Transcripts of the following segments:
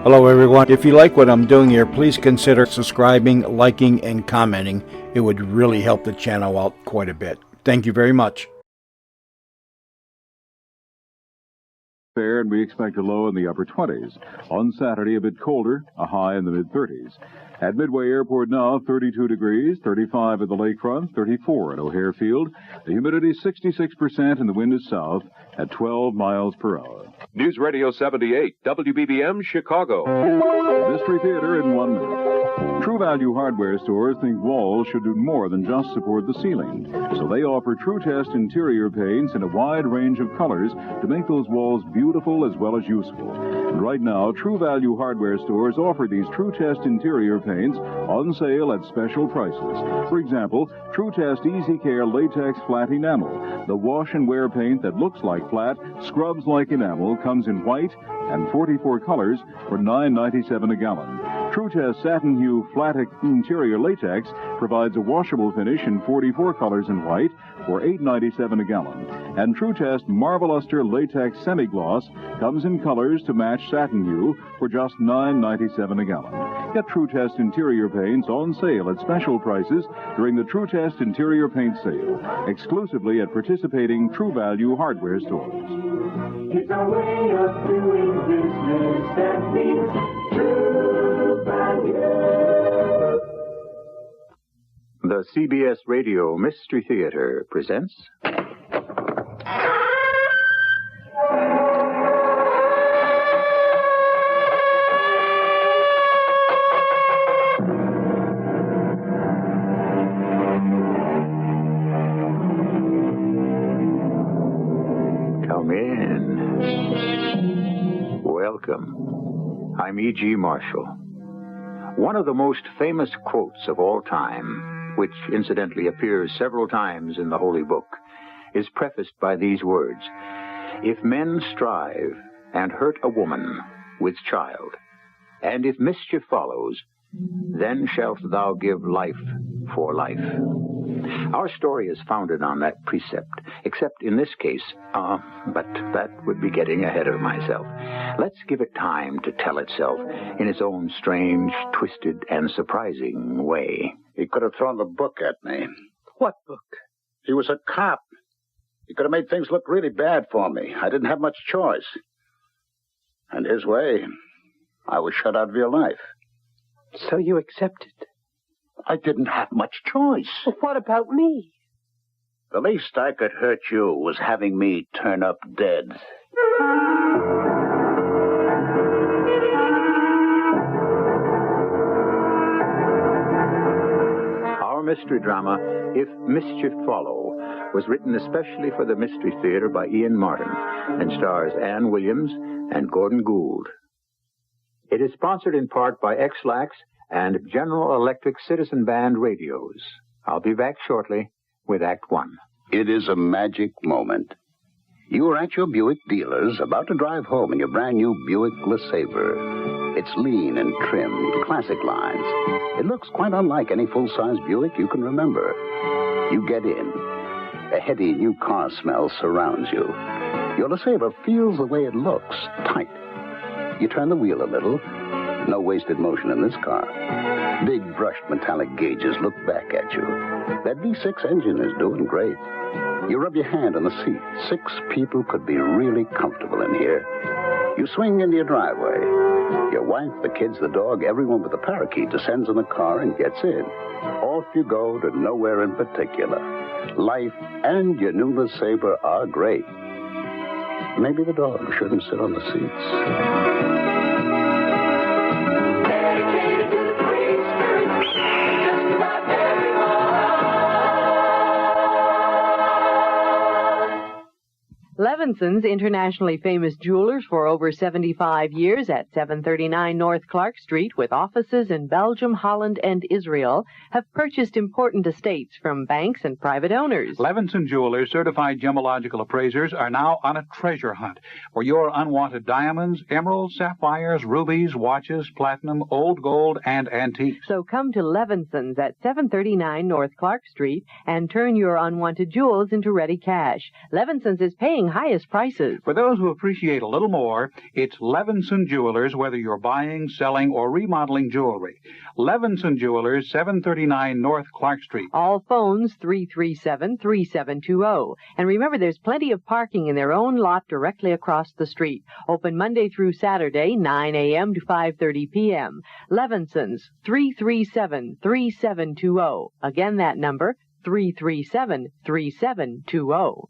Hello everyone. If you like what I'm doing here, please consider subscribing, liking, and commenting. It would really help the channel out quite a bit. Thank you very much. Fair, and we expect a low in the upper 20s. On Saturday, a bit colder, a high in the mid-30s. At Midway Airport now, 32 degrees, 35 at the lakefront, 34 at O'Hare Field. The humidity 66% and the wind is south at 12 miles per hour. News Radio 78, WBBM, Chicago. Mystery Theater in 1 minute. True Value hardware stores think walls should do more than just support the ceiling. So they offer True Test interior paints in a wide range of colors to make those walls beautiful as well as useful. And right now, True Value hardware stores offer these True Test interior paints on sale at special prices. For example, True Test Easy Care Latex Flat Enamel. The wash and wear paint that looks like flat, scrubs like enamel, comes in white and 44 colors for $9.97 a gallon. True Test Satin Hue Flat Interior Latex provides a washable finish in 44 colors in white for $8.97 a gallon. And True Test Marble Luster Latex Semi-Gloss comes in colors to match Satin Hue for just $9.97 a gallon. Get True Test interior paints on sale at special prices during the True Test Interior Paint Sale, exclusively at participating True Value hardware stores. It's a way of doing business that means True Value. The CBS Radio Mystery Theater presents... Come in. Welcome. I'm E.G. Marshall. One of the most famous quotes of all time, which incidentally appears several times in the Holy Book, is prefaced by these words: "If men strive and hurt a woman with child, and if mischief follows, then shalt thou give life for life." Our story is founded on that precept, except in this case, but that would be getting ahead of myself. Let's give it time to tell itself in its own strange, twisted, and surprising way. He could have thrown the book at me. What book? He was a cop. He could have made things look really bad for me. I didn't have much choice. And his way, I was shut out of your life. So you accepted? I didn't have much choice. Well, what about me? The least I could hurt you was having me turn up dead. Our mystery drama, If Mischief Follow, was written especially for the Mystery Theater by Ian Martin and stars Ann Williams and Gordon Gould. It is sponsored in part by X-Lax and General Electric Citizen Band radios. I'll be back shortly with Act One. It is a magic moment. You are at your Buick dealer's, about to drive home in your brand new Buick LeSabre. It's lean and trimmed, classic lines. It looks quite unlike any full-size Buick you can remember. You get in. A heady new car smell surrounds you. Your LeSabre feels the way it looks, tight. You turn the wheel a little. No wasted motion in this car. Big brushed metallic gauges look back at you. That V6 engine is doing great. You rub your hand on the seat. 6 people could be really comfortable in here. You swing into your driveway. Your wife, the kids, the dog, everyone but the parakeet descends in the car and gets in. Off you go to nowhere in particular. Life and your new LeSabre are great. Maybe the dog shouldn't sit on the seats. Levinson's, internationally famous jewelers for over 75 years at 739 North Clark Street, with offices in Belgium, Holland, and Israel, have purchased important estates from banks and private owners. Levinson Jewelers certified gemological appraisers are now on a treasure hunt for your unwanted diamonds, emeralds, sapphires, rubies, watches, platinum, old gold, and antiques. So come to Levinson's at 739 North Clark Street and turn your unwanted jewels into ready cash. Levinson's is paying highest highest prices. For those who appreciate a little more, it's Levinson Jewelers, whether you're buying, selling, or remodeling jewelry. Levinson Jewelers, 739 North Clark Street. All phones 337-3720. And remember, there's plenty of parking in their own lot directly across the street. Open Monday through Saturday, 9 a.m. to 5:30 p.m. Levinson's, 337-3720. Again, that number, 337-3720.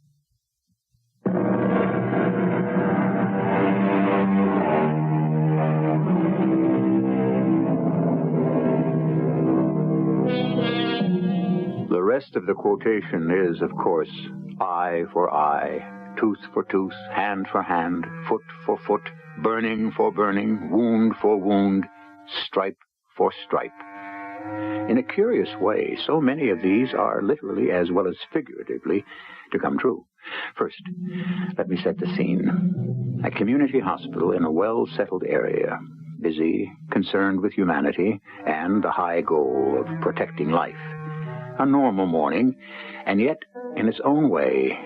The rest of the quotation is, of course, eye for eye, tooth for tooth, hand for hand, foot for foot, burning for burning, wound for wound, stripe for stripe. In a curious way, so many of these are literally as well as figuratively to come true. First, let me set the scene. A community hospital in a well-settled area, busy, concerned with humanity, and the high goal of protecting life. A normal morning, and yet, in its own way,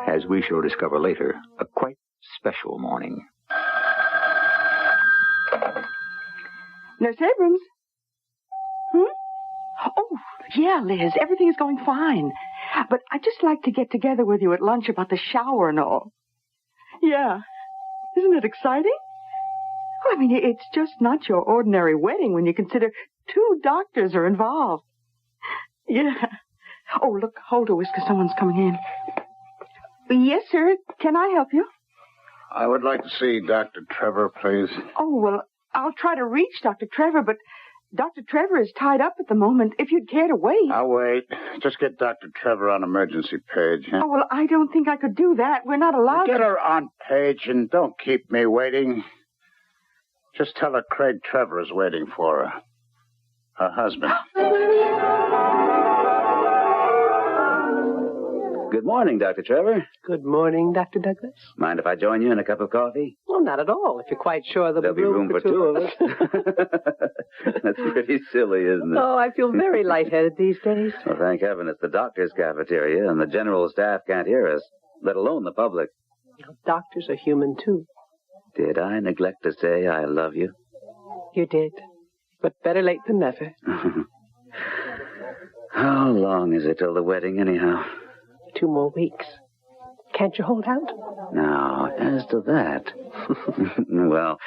as we shall discover later, a quite special morning. Nurse Abrams? Oh, yeah, Liz, everything is going fine. But I'd just like to get together with you at lunch about the shower and all. Yeah. Isn't it exciting? Well, I mean, it's just not your ordinary wedding when you consider 2 doctors are involved. Yeah. Oh, look, hold a whisker. Someone's coming in. Yes, sir. Can I help you? I would like to see Dr. Trevor, please. Oh, well, I'll try to reach Dr. Trevor, but Dr. Trevor is tied up at the moment. If you'd care to wait. I'll wait. Just get Dr. Trevor on emergency page. Huh? Oh, well, I don't think I could do that. We're not allowed Get to. her on page and don't keep me waiting. Just tell her Craig Trevor is waiting for her. Her husband. Good morning, Dr. Trevor. Good morning, Dr. Douglas. Mind if I join you in a cup of coffee? Well, not at all, if you're quite sure There'll be room for 2 of us. That's pretty silly, isn't it? Oh, I feel very lightheaded these days. Well, thank heaven it's the doctor's cafeteria, and the general staff can't hear us, let alone the public. Doctors are human, too. Did I neglect to say I love you? You did. But better late than never. How long is it till the wedding, anyhow? 2 more weeks. Can't you hold out? Now, as to that... Well,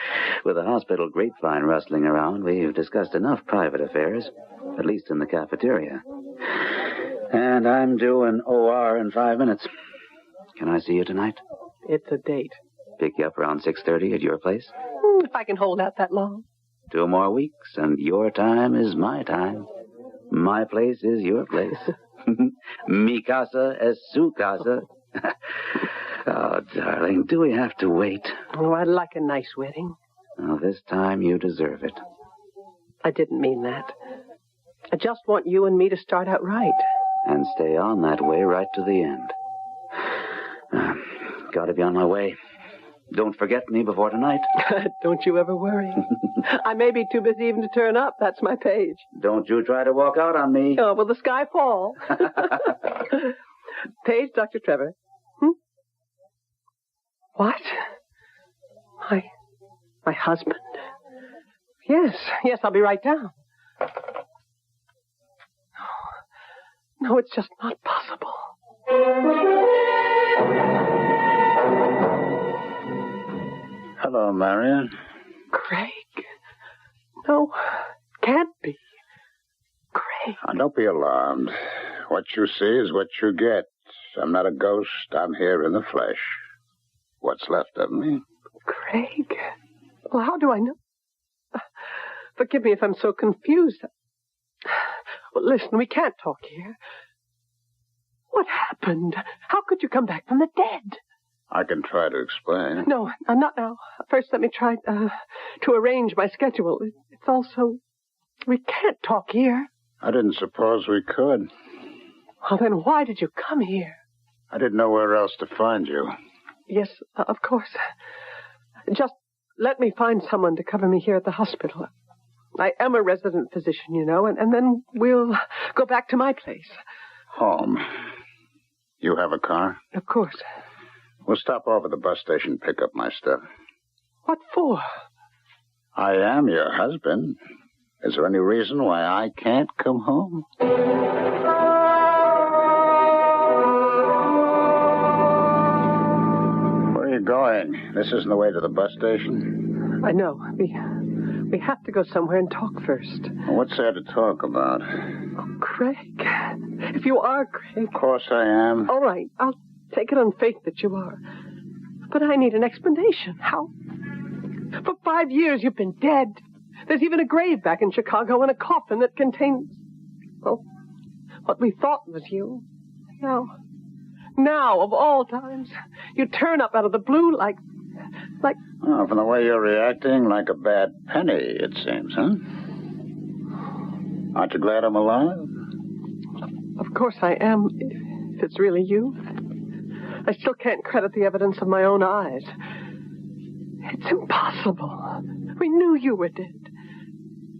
with the hospital grapevine rustling around, we've discussed enough private affairs, at least in the cafeteria. And I'm due an OR in 5 minutes. Can I see you tonight? It's a date. Pick you up around 6:30 at your place? If I can hold out that long. 2 more weeks, and your time is my time. My place is your place. Mi casa es su casa. Oh, darling, do we have to wait? Oh, I'd like a nice wedding. Well, this time you deserve it. I didn't mean that. I just want you and me to start out right. And stay on that way right to the end. Gotta be on my way. Don't forget me before tonight. Don't you ever worry. I may be too busy even to turn up. That's my page. Don't you try to walk out on me. Oh, will the sky fall? Page, Dr. Trevor. What? My husband? Yes, I'll be right down. No, it's just not possible. Hello, Marion. Craig? No, can't be. Craig. Don't be alarmed. What you see is what you get. I'm not a ghost. I'm here in the flesh. What's left of me. Craig? Well, how do I know? Forgive me if I'm so confused. Well, listen, we can't talk here. What happened? How could you come back from the dead? I can try to explain. No, not now. First, let me try to arrange my schedule. It's also... We can't talk here. I didn't suppose we could. Well, then why did you come here? I didn't know where else to find you. Yes, of course. Just let me find someone to cover me here at the hospital. I am a resident physician, you know, and then we'll go back to my place. Home. You have a car? Of course. We'll stop off at the bus station, pick up my stuff. What for? I am your husband. Is there any reason why I can't come home? Where are you going? This isn't the way to the bus station. I know. We have to go somewhere and talk first. What's there to talk about? Oh, Craig. If you are Craig. Of course I am. All right. I'll take it on faith that you are. But I need an explanation. How? For 5 years you've been dead. There's even a grave back in Chicago and a coffin that contains, well, what we thought was you. Now, of all times, you turn up out of the blue like... Oh, from the way you're reacting, like a bad penny, it seems, huh? Aren't you glad I'm alive? Of course I am, if it's really you. I still can't credit the evidence of my own eyes. It's impossible. We knew you were dead.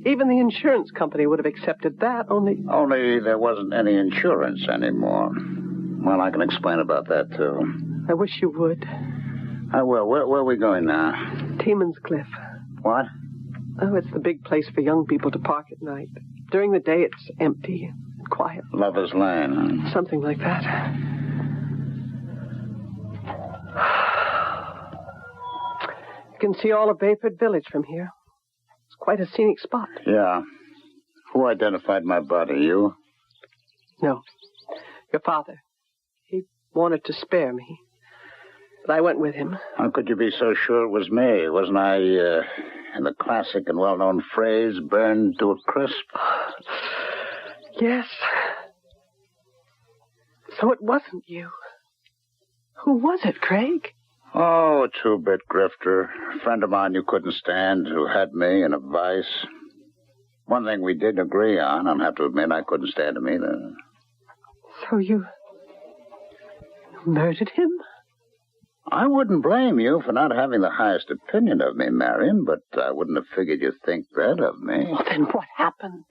Even the insurance company would have accepted that, only... Only there wasn't any insurance anymore. Well, I can explain about that, too. I wish you would. I will. Where are we going now? Teeman's Cliff. What? Oh, it's the big place for young people to park at night. During the day, it's empty and quiet. Lover's Lane, huh? Something like that. You can see all of Bayford Village from here. It's quite a scenic spot. Yeah. Who identified my body? You? No. Your father. He wanted to spare me. But I went with him. How could you be so sure it was me? Wasn't I, in the classic and well-known phrase, burned to a crisp? Yes. So it wasn't you. Who was it, Craig? Oh, a two-bit grifter. A friend of mine you couldn't stand who had me in a vice. One thing we did agree on, I'll have to admit I couldn't stand him either. So you murdered him? I wouldn't blame you for not having the highest opinion of me, Marion, but I wouldn't have figured you'd think that of me. Well, then what happened?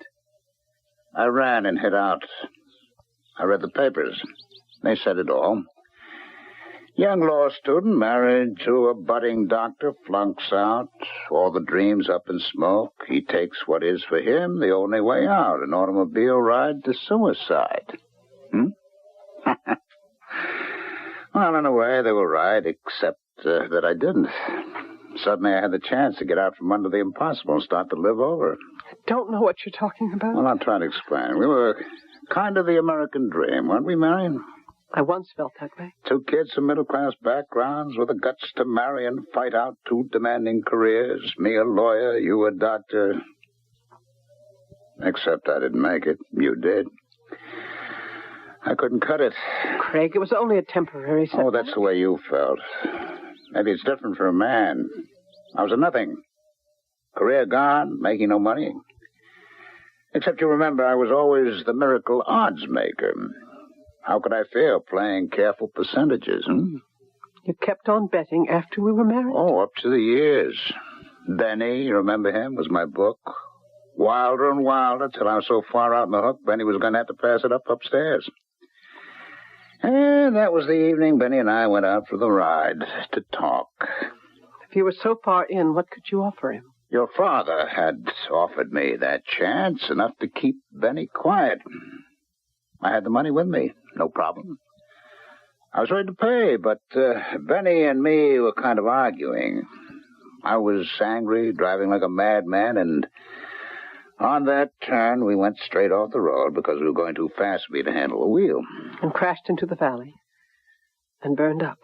I ran and hid out. I read the papers. They said it all. Young law student married to a budding doctor, flunks out, all the dreams up in smoke. He takes what is for him the only way out, an automobile ride to suicide. Well, in a way, they were right, except that I didn't. Suddenly I had the chance to get out from under the impossible and start to live over. I don't know what you're talking about. Well, I'll try to explain. We were kind of the American dream, weren't we, Marion? I once felt that way. Two kids from middle-class backgrounds with the guts to marry and fight out two demanding careers. Me a lawyer, you a doctor. Except I didn't make it. You did. I couldn't cut it. Craig, it was only a temporary setback. Oh, that's the way you felt. Maybe it's different for a man. I was a nothing. Career gone, making no money. Except you remember, I was always the miracle odds maker. How could I fail playing careful percentages, You kept on betting after we were married? Oh, up to the years. Benny, you remember him, was my book. Wilder and wilder till I was so far out in the hook, Benny was going to have to pass it up upstairs. And that was the evening Benny and I went out for the ride to talk. If you were so far in, what could you offer him? Your father had offered me that chance, enough to keep Benny quiet. I had the money with me, no problem. I was ready to pay, but Benny and me were kind of arguing. I was angry, driving like a madman, and on that turn, we went straight off the road because we were going too fast for me to handle the wheel. And crashed into the valley. And burned up.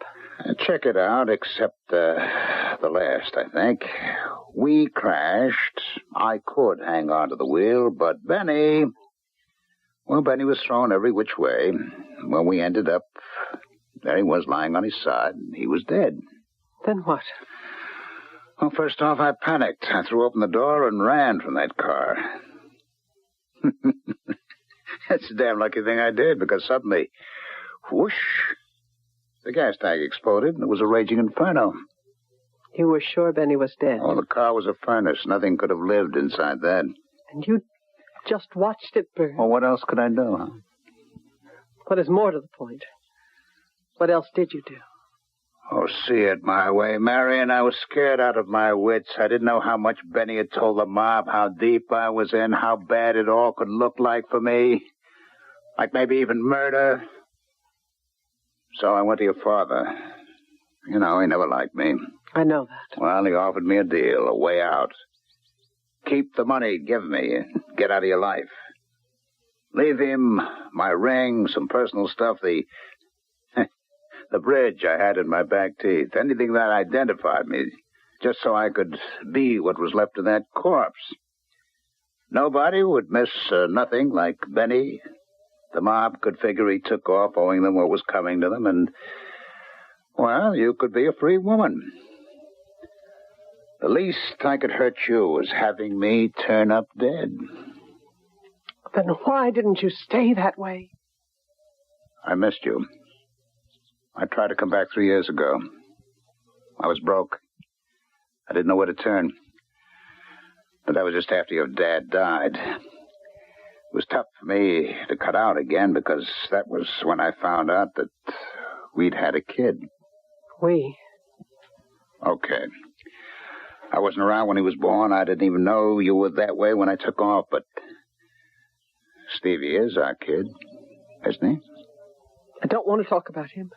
Check it out, except the last, I think. We crashed. I could hang on to the wheel, but Benny... Well, Benny was thrown every which way. When we ended up, there he was lying on his side. He was dead. Then what? Well, first off, I panicked. I threw open the door and ran from that car. That's a damn lucky thing I did, because suddenly, whoosh, the gas tank exploded, and it was a raging inferno. You were sure Benny was dead? Oh, the car was a furnace. Nothing could have lived inside that. And you just watched it burn? Well, what else could I do, huh? What is more to the point, what else did you do? Oh, see it my way, Marion. I was scared out of my wits. I didn't know how much Benny had told the mob, how deep I was in, how bad it all could look like for me. Like maybe even murder. So I went to your father. You know, he never liked me. I know that. Well, he offered me a deal, a way out. Keep the money he'd given me and get out of your life. Leave him my ring, some personal stuff, the bridge I had in my back teeth, anything that identified me, just so I could be what was left of that corpse. Nobody would miss nothing like Benny. The mob could figure he took off owing them what was coming to them, and, well, you could be a free woman. The least I could hurt you was having me turn up dead. Then why didn't you stay that way? I missed you. I tried to come back 3 years ago. I was broke. I didn't know where to turn. But that was just after your dad died. It was tough for me to cut out again because that was when I found out that we'd had a kid. We? Okay. I wasn't around when he was born. I didn't even know you were that way when I took off, but Stevie is our kid, isn't he? I don't want to talk about him.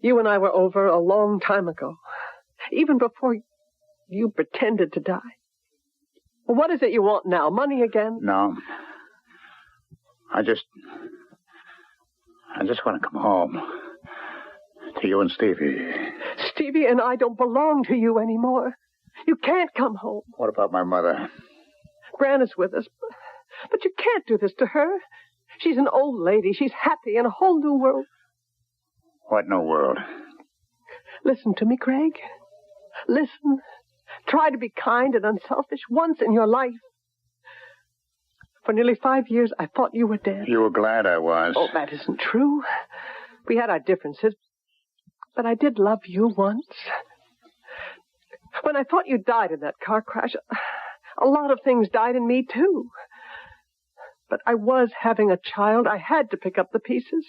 You and I were over a long time ago, even before you pretended to die. Well, what is it you want now? Money again? No. I just want to come home. To you and Stevie. Stevie and I don't belong to you anymore. You can't come home. What about my mother? Bryna's with us. But you can't do this to her. She's an old lady. She's happy in a whole new world. What new world? Listen to me, Craig. Listen. Try to be kind and unselfish once in your life. For nearly 5 years, I thought you were dead. You were glad I was. Oh, that isn't true. We had our differences, but I did love you once. When I thought you died in that car crash, a lot of things died in me, too. But I was having a child. I had to pick up the pieces.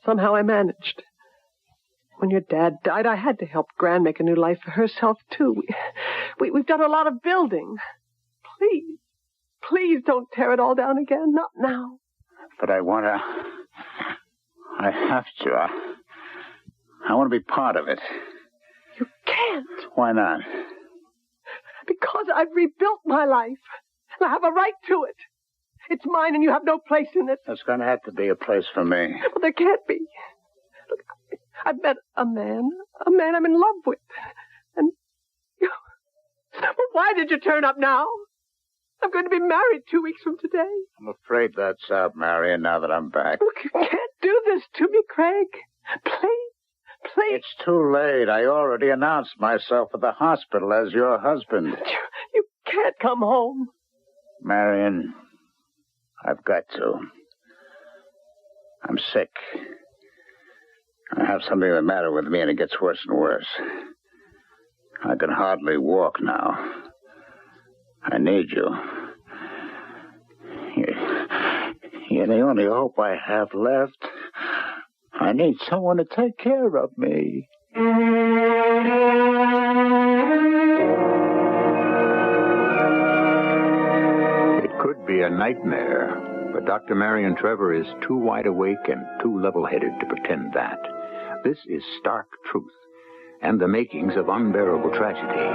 Somehow I managed. When your dad died, I had to help Gran make a new life for herself, too. We've done a lot of building. Please don't tear it all down again. Not now. But I want to. I have to. I want to be part of it. You can't. Why not? Because I've rebuilt my life. And I have a right to it. It's mine and you have no place in it. There's going to have to be a place for me. Well, there can't be. Look, I've met a man I'm in love with. And you... Well, why did you turn up now? I'm going to be married 2 weeks from today. I'm afraid that's out, Marion, now that I'm back. Look, you can't do this to me, Craig. Please. It's too late. I already announced myself at the hospital as your husband. You can't come home. Marion, I've got to. I'm sick. I have something the matter with me, and it gets worse and worse. I can hardly walk now. I need you. You're the only hope I have left. I need someone to take care of me. It could be a nightmare, but Dr. Marion Trevor is too wide awake and too level-headed to pretend that. This is stark truth and the makings of unbearable tragedy.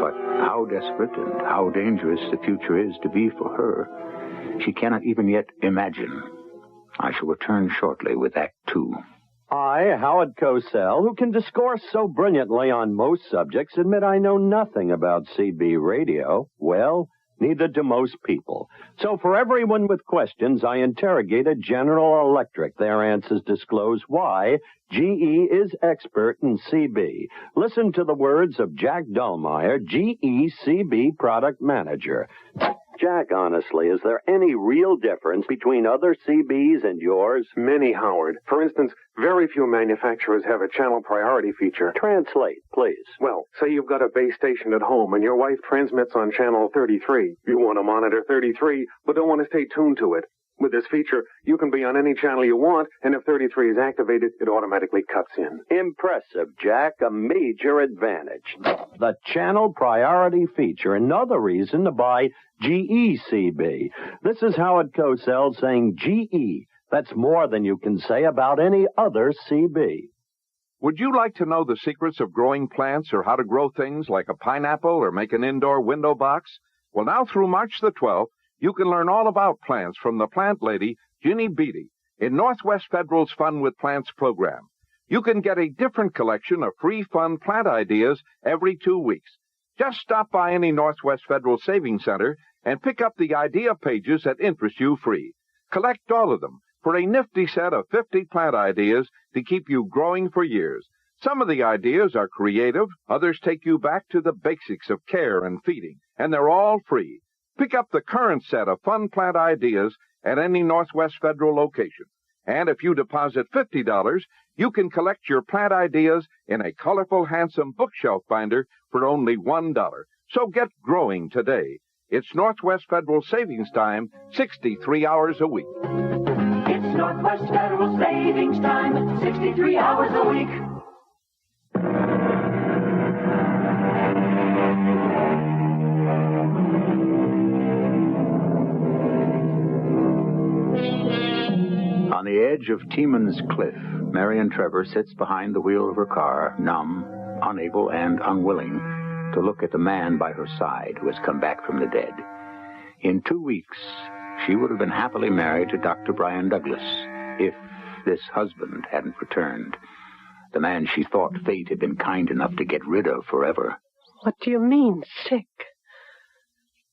But how desperate and how dangerous the future is to be for her, she cannot even yet imagine. I shall return shortly with Act Two. I, Howard Cosell, who can discourse so brilliantly on most subjects, admit I know nothing about CB radio. Well, neither do most people. So for everyone with questions, I interrogated General Electric. Their answers disclose why GE is expert in CB. Listen to the words of Jack Dullmeyer, GE CB product manager. Jack, honestly, is there any real difference between other CBs and yours? Many, Howard. For instance, very few manufacturers have a channel priority feature. Translate, please. Well, say you've got a base station at home and your wife transmits on channel 33. You want to monitor 33, but don't want to stay tuned to it. With this feature, you can be on any channel you want, and if 33 is activated, it automatically cuts in. Impressive, Jack. A major advantage. The channel priority feature. Another reason to buy GECB. This is Howard Cosell saying GE. That's more than you can say about any other CB. Would you like to know the secrets of growing plants or how to grow things like a pineapple or make an indoor window box? Well, now through March the 12th, you can learn all about plants from the plant lady, Ginny Beattie, in Northwest Federal's Fun with Plants program. You can get a different collection of free fun plant ideas every 2 weeks. Just stop by any Northwest Federal Savings Center and pick up the idea pages that interest you free. Collect all of them for a nifty set of 50 plant ideas to keep you growing for years. Some of the ideas are creative, others take you back to the basics of care and feeding, and they're all free. Pick up the current set of fun plant ideas at any Northwest Federal location. And if you deposit $50, you can collect your plant ideas in a colorful, handsome bookshelf binder for only $1. So get growing today. It's Northwest Federal Savings Time, 63 hours a week. It's Northwest Federal Savings Time, 63 hours a week. On the edge of Teeman's Cliff, Marion Trevor sits behind the wheel of her car, numb, unable, and unwilling to look at the man by her side who has come back from the dead. In 2 weeks, she would have been happily married to Dr. Brian Douglas if this husband hadn't returned. The man she thought fate had been kind enough to get rid of forever. What do you mean, sick?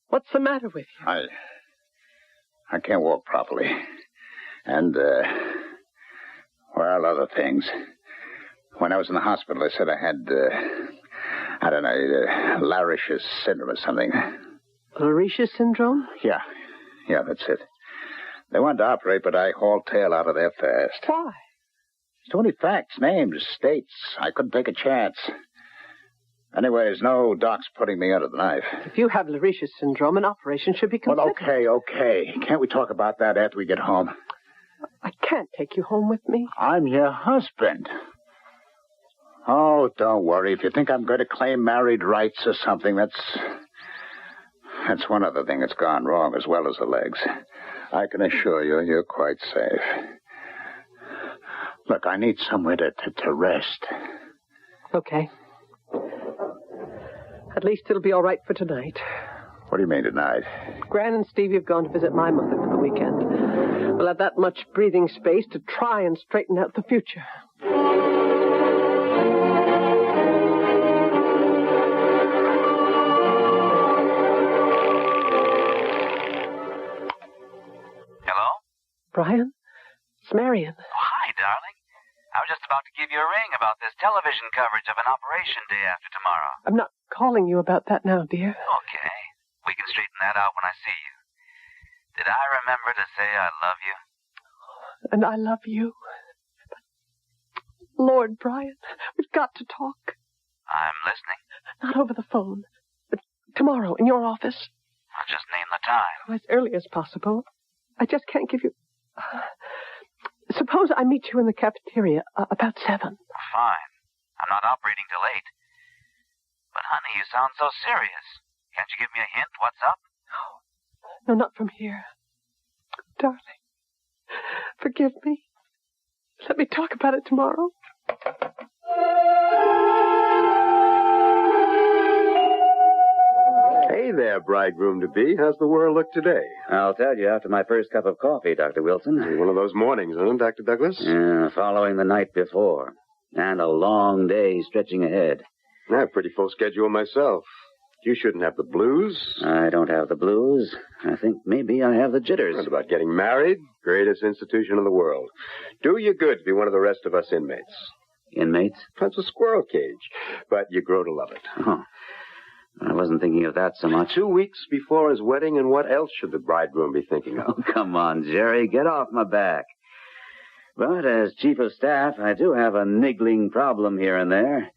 What's the matter with you? I can't walk properly. And, well, other things. When I was in the hospital, they said I had, I don't know, Larisch's syndrome or something. Larisch's syndrome? Yeah, that's it. They wanted to operate, but I hauled tail out of there fast. Why? Too many facts, names, states. I couldn't take a chance. Anyways, no doc's putting me under the knife. If you have Larisch's syndrome, an operation should be considered. Well, okay. Can't we talk about that after we get home? I can't take you home with me. I'm your husband. Oh, don't worry. If you think I'm going to claim married rights or something, that's one other thing that's gone wrong, as well as the legs. I can assure you, you're quite safe. Look, I need somewhere to rest. Okay. At least it'll be all right for tonight. What do you mean tonight? Gran and Stevie have gone to visit my mother for the weekend. We'll have that much breathing space to try and straighten out the future. Hello? Brian? It's Marion. Oh, hi, darling. I was just about to give you a ring about this television coverage of an operation day after tomorrow. I'm not calling you about that now, dear. Okay. We can straighten that out when I see you. Did I remember to say I love you? And I love you. But, Lord, Brian, we've got to talk. I'm listening. Not over the phone, but tomorrow in your office. I'll just name the time. As early as possible. I just can't give you... Suppose I meet you in the cafeteria about 7. Fine. I'm not operating till 8. But, honey, you sound so serious. Can't you give me a hint? What's up? No, not from here. Darling, forgive me. Let me talk about it tomorrow. Hey there, bridegroom-to-be. How's the world look today? I'll tell you after my first cup of coffee, Dr. Wilson. One of those mornings, huh, Dr. Douglas? Yeah, following the night before. And a long day stretching ahead. I have a pretty full schedule myself. You shouldn't have the blues. I don't have the blues. I think maybe I have the jitters. What about getting married? Greatest institution in the world. Do you good to be one of the rest of us inmates. Inmates? That's a squirrel cage. But you grow to love it. Oh. I wasn't thinking of that so much. 2 weeks before his wedding, and what else should the bridegroom be thinking of? Oh, come on, Jerry. Get off my back. But as chief of staff, I do have a niggling problem here and there.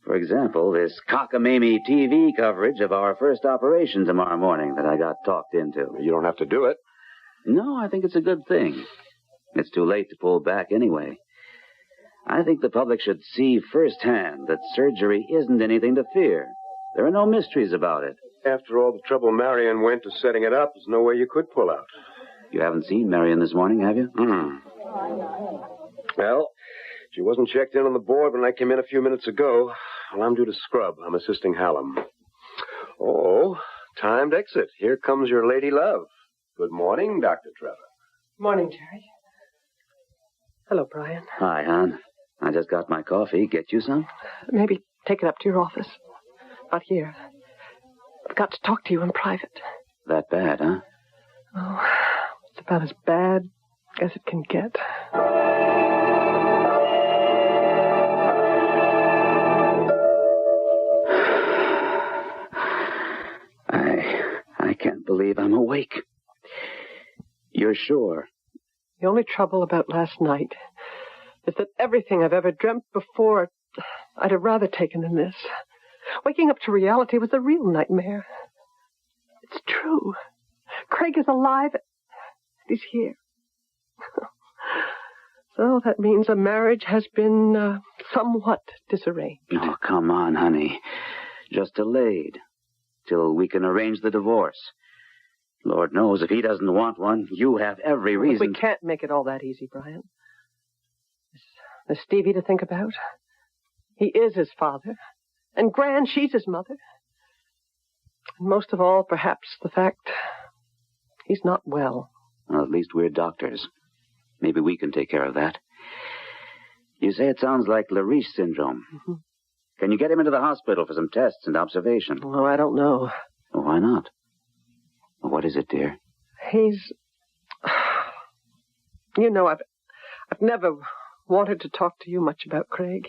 For example, this cockamamie TV coverage of our first operation tomorrow morning that I got talked into. You don't have to do it. No, I think it's a good thing. It's too late to pull back anyway. I think the public should see firsthand that surgery isn't anything to fear. There are no mysteries about it. After all the trouble Marion went to setting it up, there's no way you could pull out. You haven't seen Marion this morning, have you? Well, she wasn't checked in on the board when I came in a few minutes ago. Well, I'm due to scrub. I'm assisting Hallam. Oh, timed exit. Here comes your lady love. Good morning, Dr. Trevor. Morning, Jerry. Hello, Brian. Hi, hon. I just got my coffee. Get you some? Maybe take it up to your office. Not here. I've got to talk to you in private. That bad, huh? Oh, it's about as bad as it can get. I can't believe I'm awake. You're sure? The only trouble about last night is that everything I've ever dreamt before, I'd have rather taken than this. Waking up to reality was a real nightmare. It's true. Craig is alive. He's here. So that means a marriage has been somewhat disarranged. Oh, come on, honey. Just delayed. Till we can arrange the divorce. Lord knows if he doesn't want one, you have every reason. We can't make it all that easy, Brian. There's Stevie to think about. He is his father. And Gran, she's his mother. And most of all, perhaps, the fact he's not well. Well, at least we're doctors. Maybe we can take care of that. You say it sounds like Lariche syndrome. Mm-hmm. Can you get him into the hospital for some tests and observation? Oh, I don't know. Well, why not? What is it, dear? He's... You know, I've never wanted to talk to you much about Craig.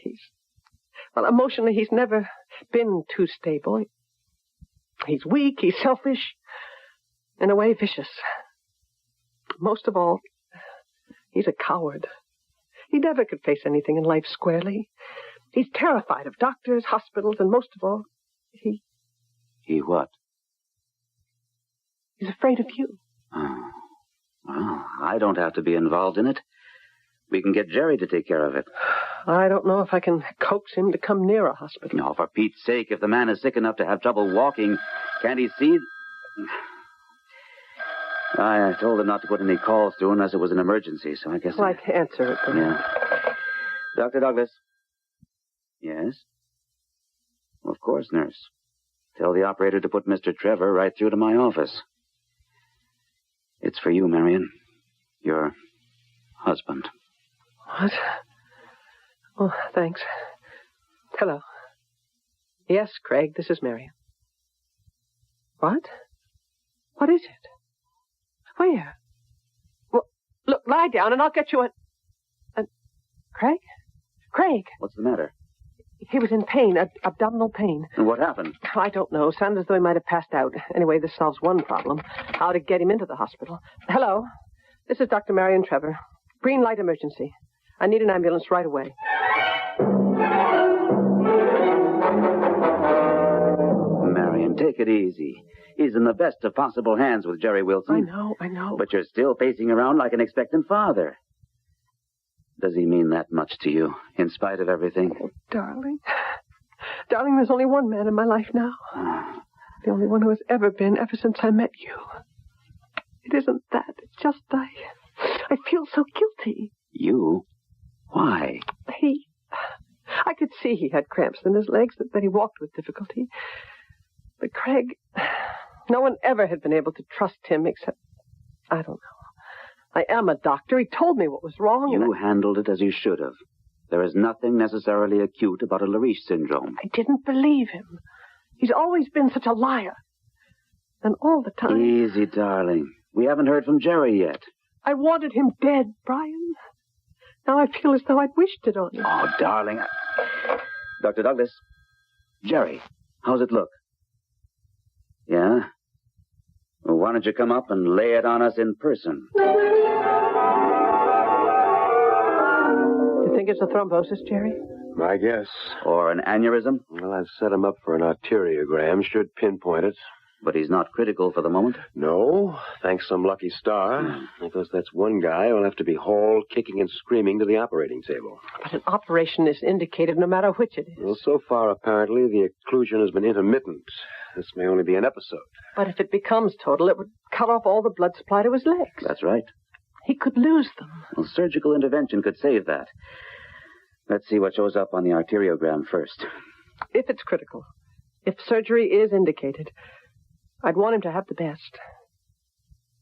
Well, emotionally, he's never been too stable. He's weak, he's selfish, in a way vicious. Most of all, he's a coward. He never could face anything in life squarely. He's terrified of doctors, hospitals, and most of all, He what? He's afraid of you. Oh. Well, I don't have to be involved in it. We can get Jerry to take care of it. I don't know if I can coax him to come near a hospital. No, for Pete's sake, if the man is sick enough to have trouble walking, can't he see? I told him not to put any calls through unless it was an emergency, so I guess... Well, I can answer it. Yeah. Dr. Douglas? Yes? Of course, nurse. Tell the operator to put Mr. Trevor right through to my office. It's for you, Marion. Your husband. What? Oh, thanks. Hello. Yes, Craig, this is Marion. What? What is it? Where? Well, look, lie down and I'll get you a... Craig? Craig! What's the matter? He was in pain, abdominal pain. And what happened? I don't know. Sounded as though he might have passed out. Anyway, this solves one problem. How to get him into the hospital. Hello. This is Dr. Marion Trevor. Green light emergency. I need an ambulance right away. Marion, take it easy. He's in the best of possible hands with Jerry Wilson. I know. But you're still pacing around like an expectant father. Does he mean that much to you, in spite of everything? Oh, darling. Darling, there's only one man in my life now. The only one who has ever been, ever since I met you. It isn't that. It's just I feel so guilty. You? Why? I could see he had cramps in his legs, that he walked with difficulty. But Craig, no one ever had been able to trust him except, I don't know. I am a doctor. He told me what was wrong. You handled it as you should have. There is nothing necessarily acute about a Lariche syndrome. I didn't believe him. He's always been such a liar. And all the time... Easy, darling. We haven't heard from Jerry yet. I wanted him dead, Brian. Now I feel as though I'd wished it on him. Oh, darling. Dr. Douglas. Jerry, how's it look? Yeah? Well, why don't you come up and lay it on us in person? You think it's a thrombosis, Jerry? My guess. Or an aneurysm? Well, I've set him up for an arteriogram. Should pinpoint it. But he's not critical for the moment? No, thanks some lucky star. Because that's one guy who'll have to be hauled kicking and screaming to the operating table. But an operation is indicated no matter which it is. Well, so far, apparently, the occlusion has been intermittent. This may only be an episode. But if it becomes total, it would cut off all the blood supply to his legs. That's right. He could lose them. Well, surgical intervention could save that. Let's see what shows up on the arteriogram first. If it's critical, if surgery is indicated, I'd want him to have the best.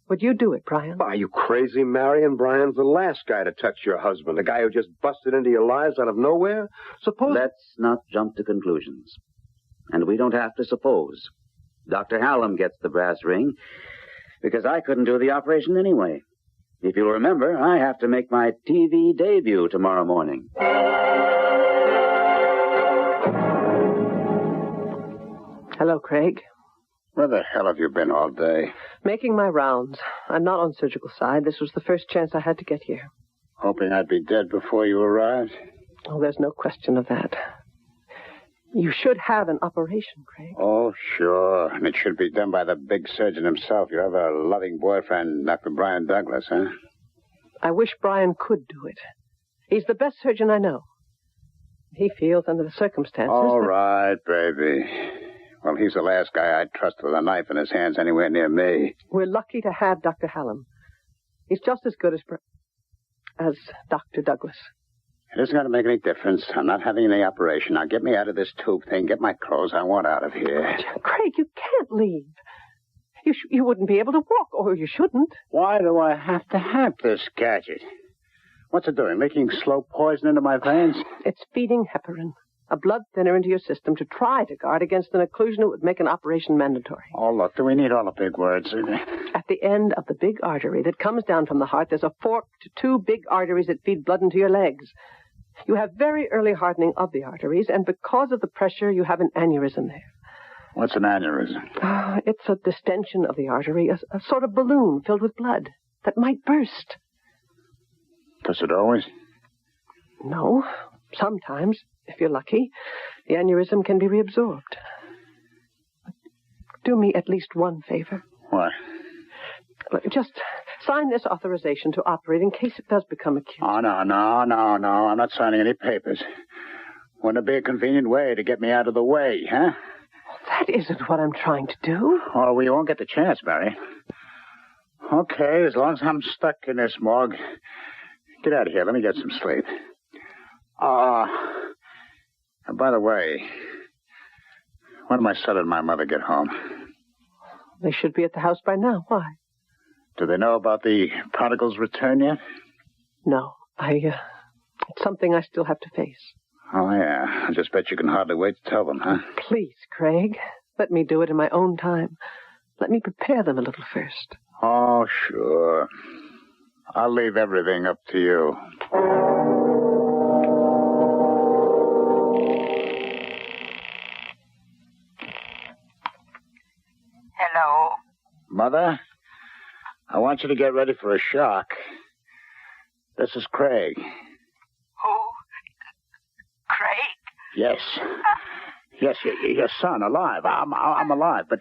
Would you do it, Brian? Are you crazy, Marion? Brian's the last guy to touch your husband, the guy who just busted into your lives out of nowhere. Suppose... Let's not jump to conclusions. And we don't have to suppose. Dr. Hallam gets the brass ring because I couldn't do the operation anyway. If you'll remember, I have to make my TV debut tomorrow morning. Hello, Craig. Where the hell have you been all day? Making my rounds. I'm not on surgical side. This was the first chance I had to get here. Hoping I'd be dead before you arrived? Oh, there's no question of that. You should have an operation, Craig. Oh, sure. And it should be done by the big surgeon himself. Your other loving boyfriend, Dr. Brian Douglas, huh? I wish Brian could do it. He's the best surgeon I know. He feels under the circumstances. All right, baby. Well, he's the last guy I'd trust with a knife in his hands anywhere near me. We're lucky to have Dr. Hallam. He's just as good as Dr. Douglas. It isn't going to make any difference. I'm not having any operation. Now, get me out of this tube thing. Get my clothes. I want out of here. Craig, you can't leave. You wouldn't be able to walk, or you shouldn't. Why do I have to have this gadget? What's it doing? Leaking slow poison into my veins? It's feeding heparin, a blood thinner into your system to try to guard against an occlusion that would make an operation mandatory. Oh, look, do we need all the big words? At the end of the big artery that comes down from the heart, there's a fork to two big arteries that feed blood into your legs. You have very early hardening of the arteries, and because of the pressure, you have an aneurysm there. What's an aneurysm? It's a distension of the artery, a sort of balloon filled with blood that might burst. Does it always? No. Sometimes, if you're lucky, the aneurysm can be reabsorbed. But do me at least one favor. What? Look, just sign this authorization to operate in case it does become acute. Oh, no. I'm not signing any papers. Wouldn't it be a convenient way to get me out of the way, huh? That isn't what I'm trying to do. Oh, we won't get the chance, Mary. Okay, as long as I'm stuck in this morgue. Get out of here. Let me get some sleep. By the way, when do my son and my mother get home? They should be at the house by now. Why? Do they know about the prodigal's return yet? No. It's something I still have to face. Oh, yeah. I just bet you can hardly wait to tell them, huh? Please, Craig. Let me do it in my own time. Let me prepare them a little first. Oh, sure. I'll leave everything up to you. Hello? Mother, I want you to get ready for a shock. This is Craig. Who? Craig? Yes. Yes, your son, alive. I'm alive, but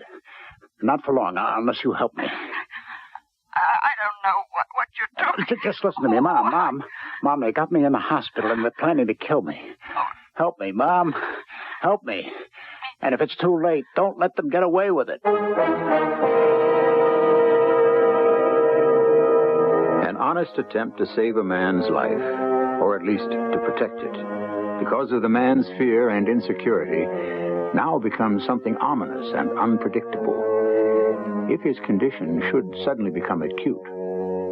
not for long, unless you help me. I don't know what you're talking. Just listen to me, Mom, they got me in the hospital and they're planning to kill me. Help me, Mom. Help me. And if it's too late, don't let them get away with it. An honest attempt to save a man's life, or at least to protect it, because of the man's fear and insecurity, now becomes something ominous and unpredictable. If his condition should suddenly become acute,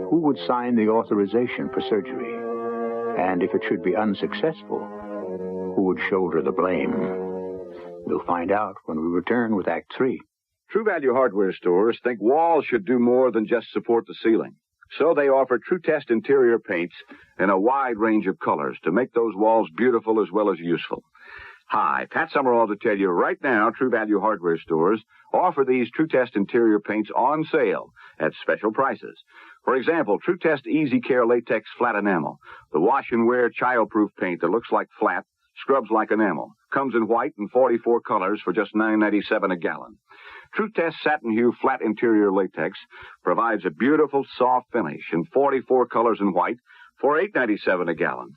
who would sign the authorization for surgery? And if it should be unsuccessful, who would shoulder the blame? We'll find out when we return with Act 3. True Value hardware stores think walls should do more than just support the ceiling. So they offer True Test interior paints in a wide range of colors to make those walls beautiful as well as useful. Hi, Pat Summerall to tell you right now, True Value hardware stores offer these True Test interior paints on sale at special prices. For example, True Test Easy Care Latex Flat Enamel, the wash and wear child-proof paint that looks like flat, scrubs like enamel, comes in white and 44 colors for just $9.97 a gallon. True Test Satin Hue Flat Interior Latex provides a beautiful, soft finish in 44 colors in white for $8.97 a gallon.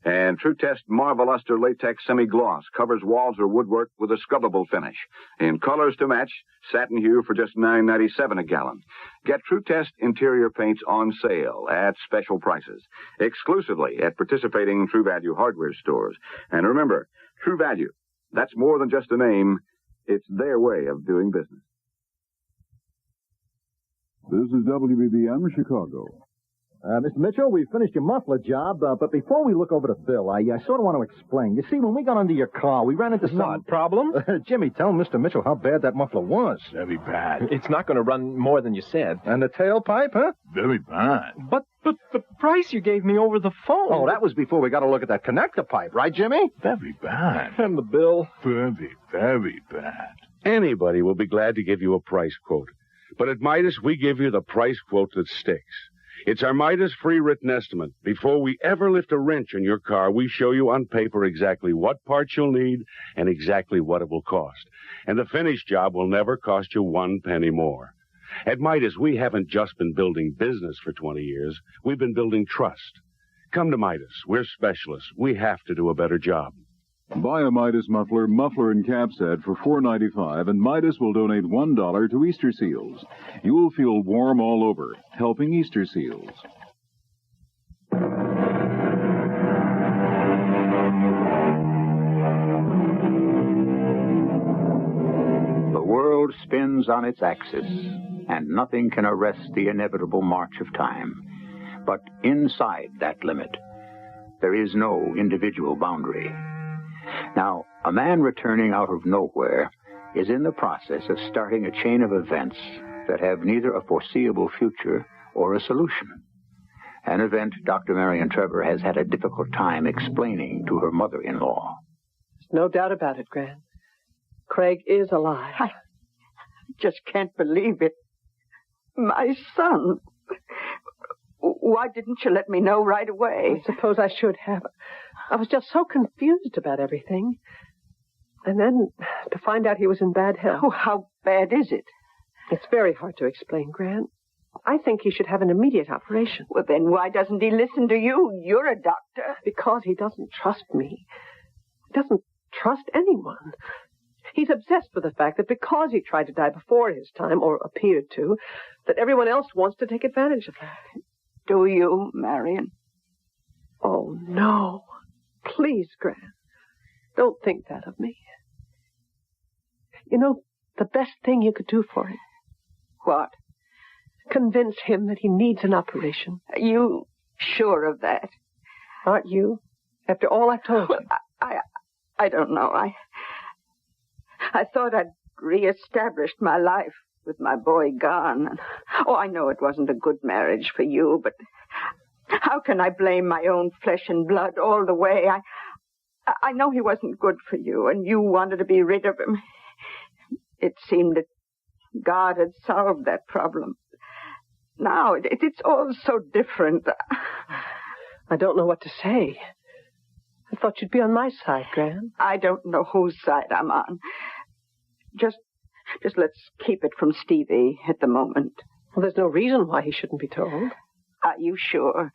And True Test Marveluster Latex Semi-Gloss covers walls or woodwork with a scrubbable finish. In colors to match, satin hue for just $9.97 a gallon. Get True Test interior paints on sale at special prices, exclusively at participating True Value hardware stores. And remember, True Value, that's more than just a name. It's their way of doing business. This is WBBM Chicago. Mr. Mitchell, we finished your muffler job, but before we look over the bill, I sort of want to explain. You see, when we got under your car, we ran into some... What, problem? Jimmy, tell Mr. Mitchell how bad that muffler was. Very bad. It's not going to run more than you said. And the tailpipe, huh? Very bad. But the price you gave me over the phone... Oh, that was before we got to look at that connector pipe, right, Jimmy? Very bad. And the bill? Very, very bad. Anybody will be glad to give you a price quote. But at Midas, we give you the price quote that sticks. It's our Midas free written estimate. Before we ever lift a wrench in your car, we show you on paper exactly what parts you'll need and exactly what it will cost. And the finished job will never cost you 1 penny more. At Midas, we haven't just been building business for 20 years. We've been building trust. Come to Midas. We're specialists. We have to do a better job. Buy a Midas muffler and cap set for $4.95, and Midas will donate $1 to Easter Seals. You will feel warm all over, helping Easter Seals. The world spins on its axis, and nothing can arrest the inevitable march of time. But inside that limit, there is no individual boundary. Now, a man returning out of nowhere is in the process of starting a chain of events that have neither a foreseeable future or a solution. An event Dr. Marion Trevor has had a difficult time explaining to her mother-in-law. There's no doubt about it, Gran. Craig is alive. I just can't believe it. My son. Why didn't you let me know right away? I suppose I should have. I was just so confused about everything. And then to find out he was in bad health. Oh, how bad is it? It's very hard to explain, Gran. I think he should have an immediate operation. Well, then why doesn't he listen to you? You're a doctor. Because he doesn't trust me. He doesn't trust anyone. He's obsessed with the fact that because he tried to die before his time, or appeared to, that everyone else wants to take advantage of that. Do you, Marion? Oh, no. Please, Gran. Don't think that of me. You know, the best thing you could do for him. What? Convince him that he needs an operation. Are you sure of that? Aren't you? After all I've told you. I don't know. I thought I'd reestablished my life with my boy gone. Oh, I know it wasn't a good marriage for you, but how can I blame my own flesh and blood all the way? I know he wasn't good for you, and you wanted to be rid of him. It seemed that God had solved that problem. Now, it's all so different. I don't know what to say. I thought you'd be on my side, Gran. I don't know whose side I'm on. Just let's keep it from Stevie at the moment. Well, there's no reason why he shouldn't be told. Are you sure?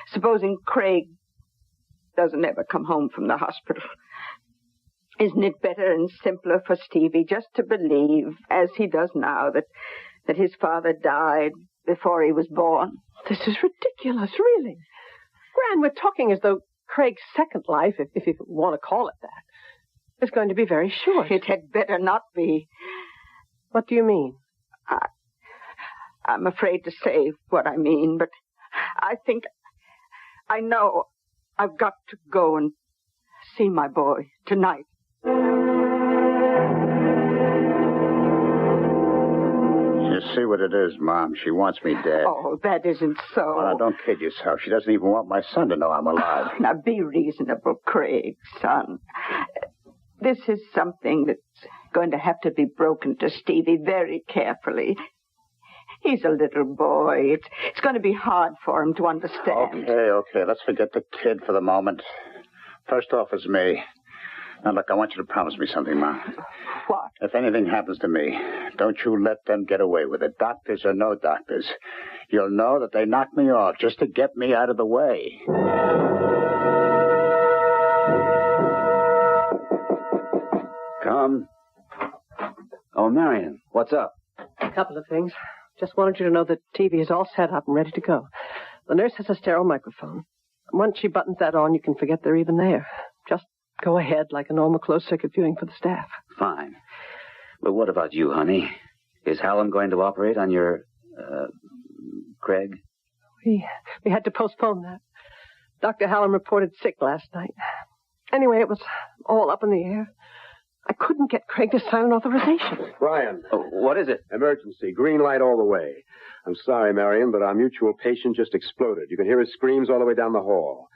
Supposing Craig doesn't ever come home from the hospital. Isn't it better and simpler for Stevie just to believe, as he does now, that his father died before he was born? This is ridiculous, really. Gran, we're talking as though Craig's second life, if you want to call it that, is going to be very short. It had better not be. What do you mean? I'm afraid to say what I mean, but I know I've got to go and see my boy tonight. You see what it is, Mom. She wants me dead. Oh, that isn't so. Well, now, don't kid yourself. She doesn't even want my son to know I'm alive. Now, be reasonable, Craig, son. This is something that's going to have to be broken to Stevie very carefully. He's a little boy. It's going to be hard for him to understand. Okay. Let's forget the kid for the moment. First off is me. Now, look, I want you to promise me something, Ma. What? If anything happens to me, don't you let them get away with it, doctors or no doctors. You'll know that they knocked me off just to get me out of the way. Come. Oh, Marion, what's up? A couple of things. Just wanted you to know that TV is all set up and ready to go. The nurse has a sterile microphone. Once she buttons that on, you can forget they're even there. Just go ahead like a normal closed-circuit viewing for the staff. Fine. But what about you, honey? Is Hallam going to operate on your, Craig? We had to postpone that. Dr. Hallam reported sick last night. Anyway, it was all up in the air. I couldn't get Craig to sign an authorization. Brian. Oh, what is it? Emergency. Green light all the way. I'm sorry, Marion, but our mutual patient just exploded. You can hear his screams all the way down the hall.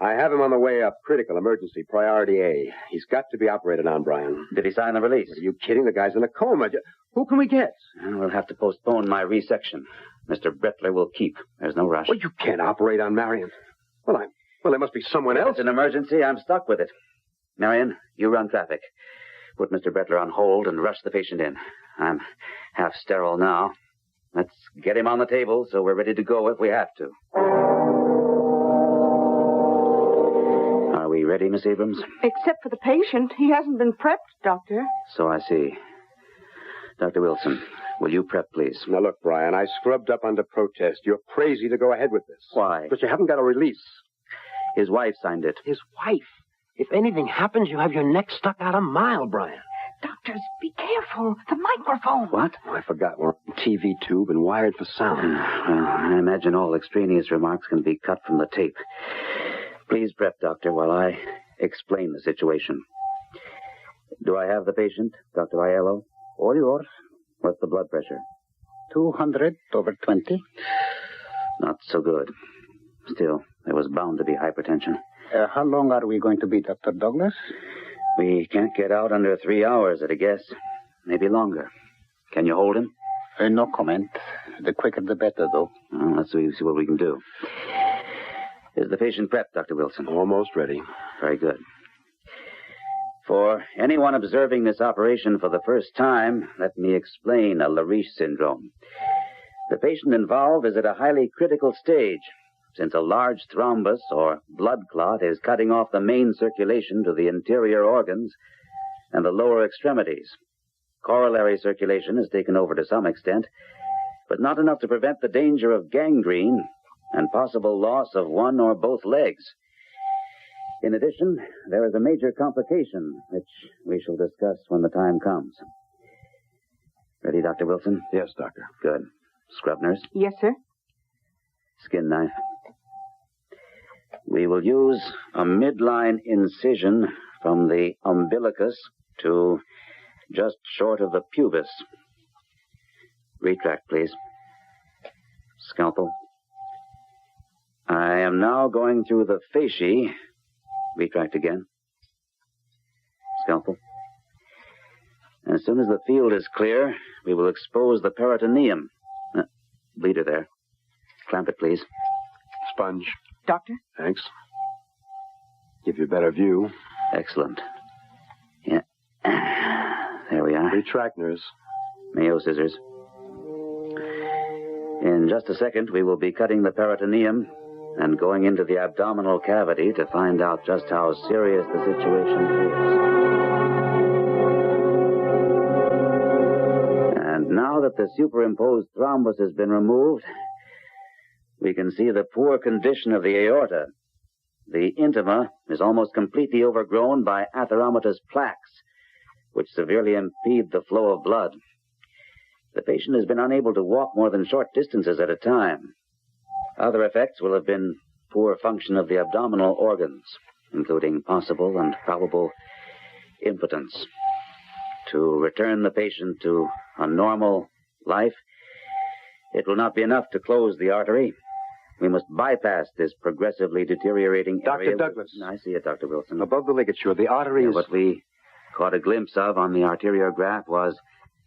I have him on the way up. Critical emergency. Priority A. He's got to be operated on, Brian. Did he sign the release? Are you kidding? The guy's in a coma. Who can we get? We'll have to postpone my resection. Mr. Brettler will keep. There's no rush. Well, you can't operate on Marion. Well, there must be someone If else. it's an emergency, I'm stuck with it. Marion, you run traffic. Put Mr. Brettler on hold and rush the patient in. I'm half sterile now. Let's get him on the table so we're ready to go if we have to. Are we ready, Miss Abrams? Except for the patient. He hasn't been prepped, Doctor. So I see. Dr. Wilson, will you prep, please? Now, look, Brian, I scrubbed up under protest. You're crazy to go ahead with this. Why? Because you haven't got a release. His wife signed it. His wife? If anything happens, you have your neck stuck out a mile, Brian. Doctors, be careful. The microphone. What? Oh, I forgot. We're on TV tube and wired for sound. Well, I imagine all extraneous remarks can be cut from the tape. Please prep, Doctor, while I explain the situation. Do I have the patient, Dr. Aiello? All yours. What's the blood pressure? 200/20. Not so good. Still, there was bound to be hypertension. How long are we going to be, Dr. Douglas? We can't get out under 3 hours at a guess. Maybe longer. Can you hold him? No comment. The quicker the better, though. Well, let's see what we can do. Is the patient prepped, Dr. Wilson? Almost ready. Very good. For anyone observing this operation for the first time, let me explain a Lariche syndrome. The patient involved is at a highly critical stage, since a large thrombus or blood clot is cutting off the main circulation to the interior organs and the lower extremities. Corollary circulation is taken over to some extent, but not enough to prevent the danger of gangrene and possible loss of one or both legs. In addition, there is a major complication, which we shall discuss when the time comes. Ready, Dr. Wilson? Yes, Doctor. Good. Scrub nurse? Yes, sir. Skin knife. We will use a midline incision from the umbilicus to just short of the pubis. Retract, please. Scalpel. I am now going through the fasciae. Retract again. Scalpel. As soon as the field is clear, we will expose the peritoneum. Bleeder there. Clamp it, please. Sponge. Doctor? Thanks. Give you a better view. Excellent. Yeah. There we are. Retract, nurse. Mayo scissors. In just a second, we will be cutting the peritoneum and going into the abdominal cavity to find out just how serious the situation is. And now that the superimposed thrombus has been removed, we can see the poor condition of the aorta. The intima is almost completely overgrown by atheromatous plaques, which severely impede the flow of blood. The patient has been unable to walk more than short distances at a time. Other effects will have been poor function of the abdominal organs, including possible and probable impotence. To return the patient to a normal life, it will not be enough to close the artery. We must bypass this progressively deteriorating area. Dr. Douglas. I see it, Dr. Wilson. Above the ligature, the artery is... What we caught a glimpse of on the arteriograph was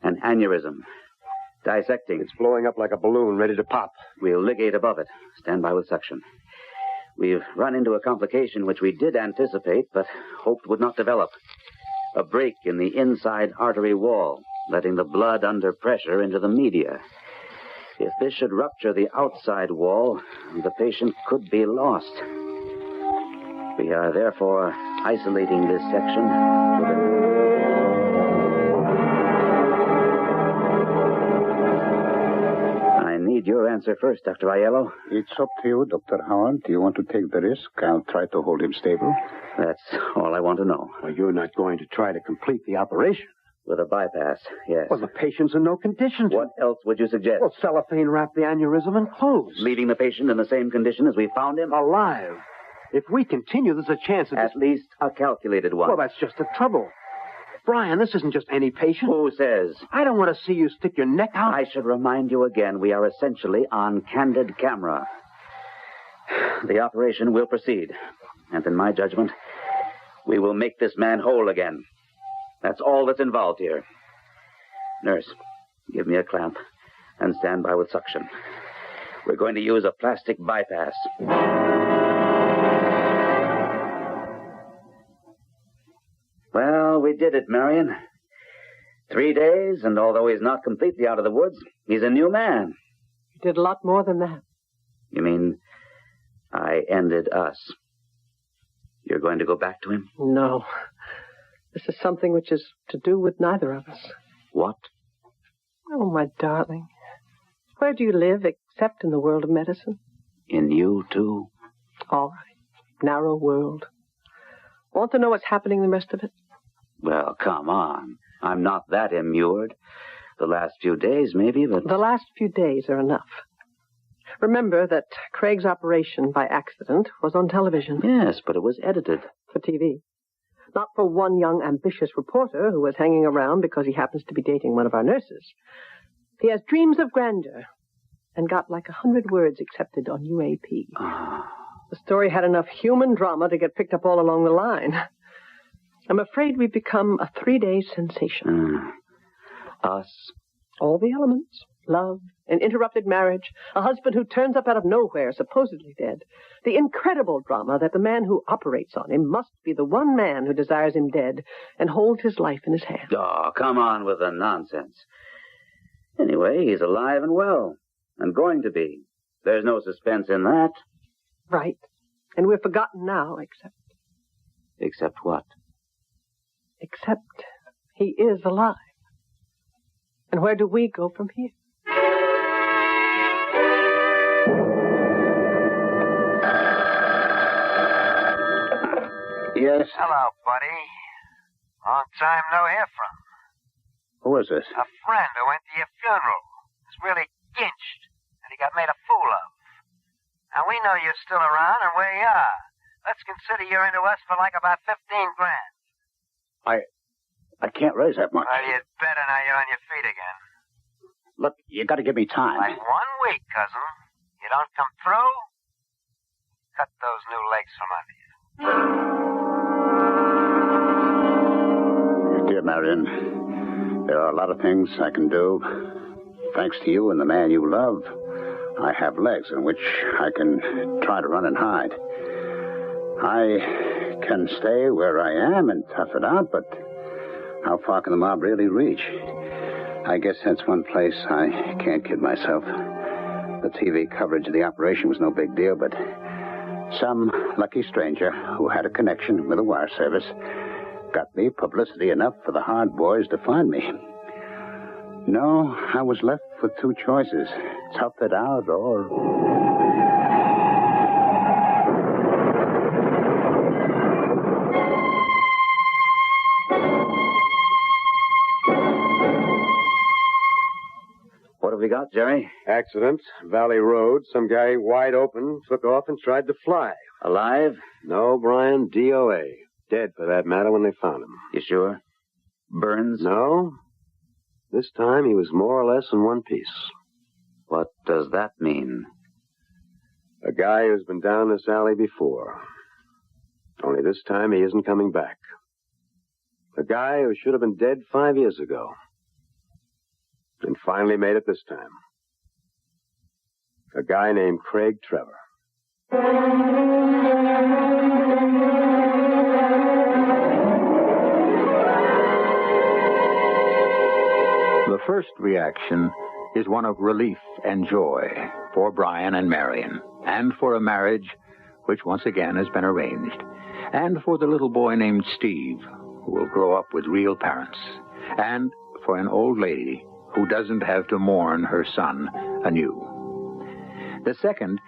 an aneurysm. Dissecting. It's blowing up like a balloon, ready to pop. We'll ligate above it. Stand by with suction. We've run into a complication which we did anticipate, but hoped would not develop. A break in the inside artery wall, letting the blood under pressure into the media. If this should rupture the outside wall, the patient could be lost. We are therefore isolating this section with I need your answer first, Dr. Aiello. It's up to you, Dr. Howard. Do you want to take the risk? I'll try to hold him stable. That's all I want to know. Well, you're not going to try to complete the operation. With a bypass, yes. Well, the patient's in no condition to. What else would you suggest? Well, cellophane wrap the aneurysm and close. Leaving the patient in the same condition as we found him? Alive. If we continue, there's a chance of... At least a calculated one. Well, that's just the trouble. Brian, this isn't just any patient. Who says? I don't want to see you stick your neck out. I should remind you again, we are essentially on candid camera. The operation will proceed. And in my judgment, we will make this man whole again. That's all that's involved here. Nurse, give me a clamp and stand by with suction. We're going to use a plastic bypass. Well, we did it, Marion. 3 days, and although he's not completely out of the woods, he's a new man. You did a lot more than that. You mean I ended us? You're going to go back to him? No. This is something which is to do with neither of us. What? Oh, my darling. Where do you live except in the world of medicine? In you, too? All right. Narrow world. Want to know what's happening the rest of it? Well, come on. I'm not that immured. The last few days, maybe, but... The last few days are enough. Remember that Craig's operation by accident was on television. Yes, but it was edited. For TV. Not for one young, ambitious reporter who was hanging around because he happens to be dating one of our nurses. He has dreams of grandeur and got like 100 words accepted on UAP. The story had enough human drama to get picked up all along the line. I'm afraid we've become a 3-day sensation. Us? All the elements. Love, an interrupted marriage, a husband who turns up out of nowhere, supposedly dead. The incredible drama that the man who operates on him must be the one man who desires him dead and holds his life in his hand. Oh, come on with the nonsense. Anyway, he's alive and well, and going to be. There's no suspense in that. Right. And we're forgotten now, except... Except what? Except he is alive. And where do we go from here? Yes? Hello, buddy. Long time no hear from. Who is this? A friend who went to your funeral. Was really ginched, and he got made a fool of. Now, we know you're still around and where you are. Let's consider you're into us for like about 15 grand. I can't raise that much. Well, you'd better now you're on your feet again. Look, you got to give me time. Like 1 week, cousin. You don't come through, cut those new legs from under you. Dear Marion, there are a lot of things I can do. Thanks to you and the man you love, I have legs in which I can try to run and hide. I can stay where I am and tough it out, but how far can the mob really reach? I guess that's one place I can't kid myself. The TV coverage of the operation was no big deal, but some lucky stranger who had a connection with the wire service got me publicity enough for the hard boys to find me. No, I was left with 2 choices. Tough it out or... What have we got, Jerry? Accident, Valley Road. Some guy wide open took off and tried to fly. Alive? No, Brian, DOA. Dead, for that matter, when they found him. You sure? Burns? No. This time he was more or less in one piece. What does that mean? A guy who's been down this alley before. Only this time he isn't coming back. A guy who should have been dead 5 years ago. And finally made it this time. A guy named Craig Trevor. first reaction is one of relief and joy for Brian and Marion, and for a marriage which once again has been arranged, and for the little boy named Steve, who will grow up with real parents, and for an old lady who doesn't have to mourn her son anew. The second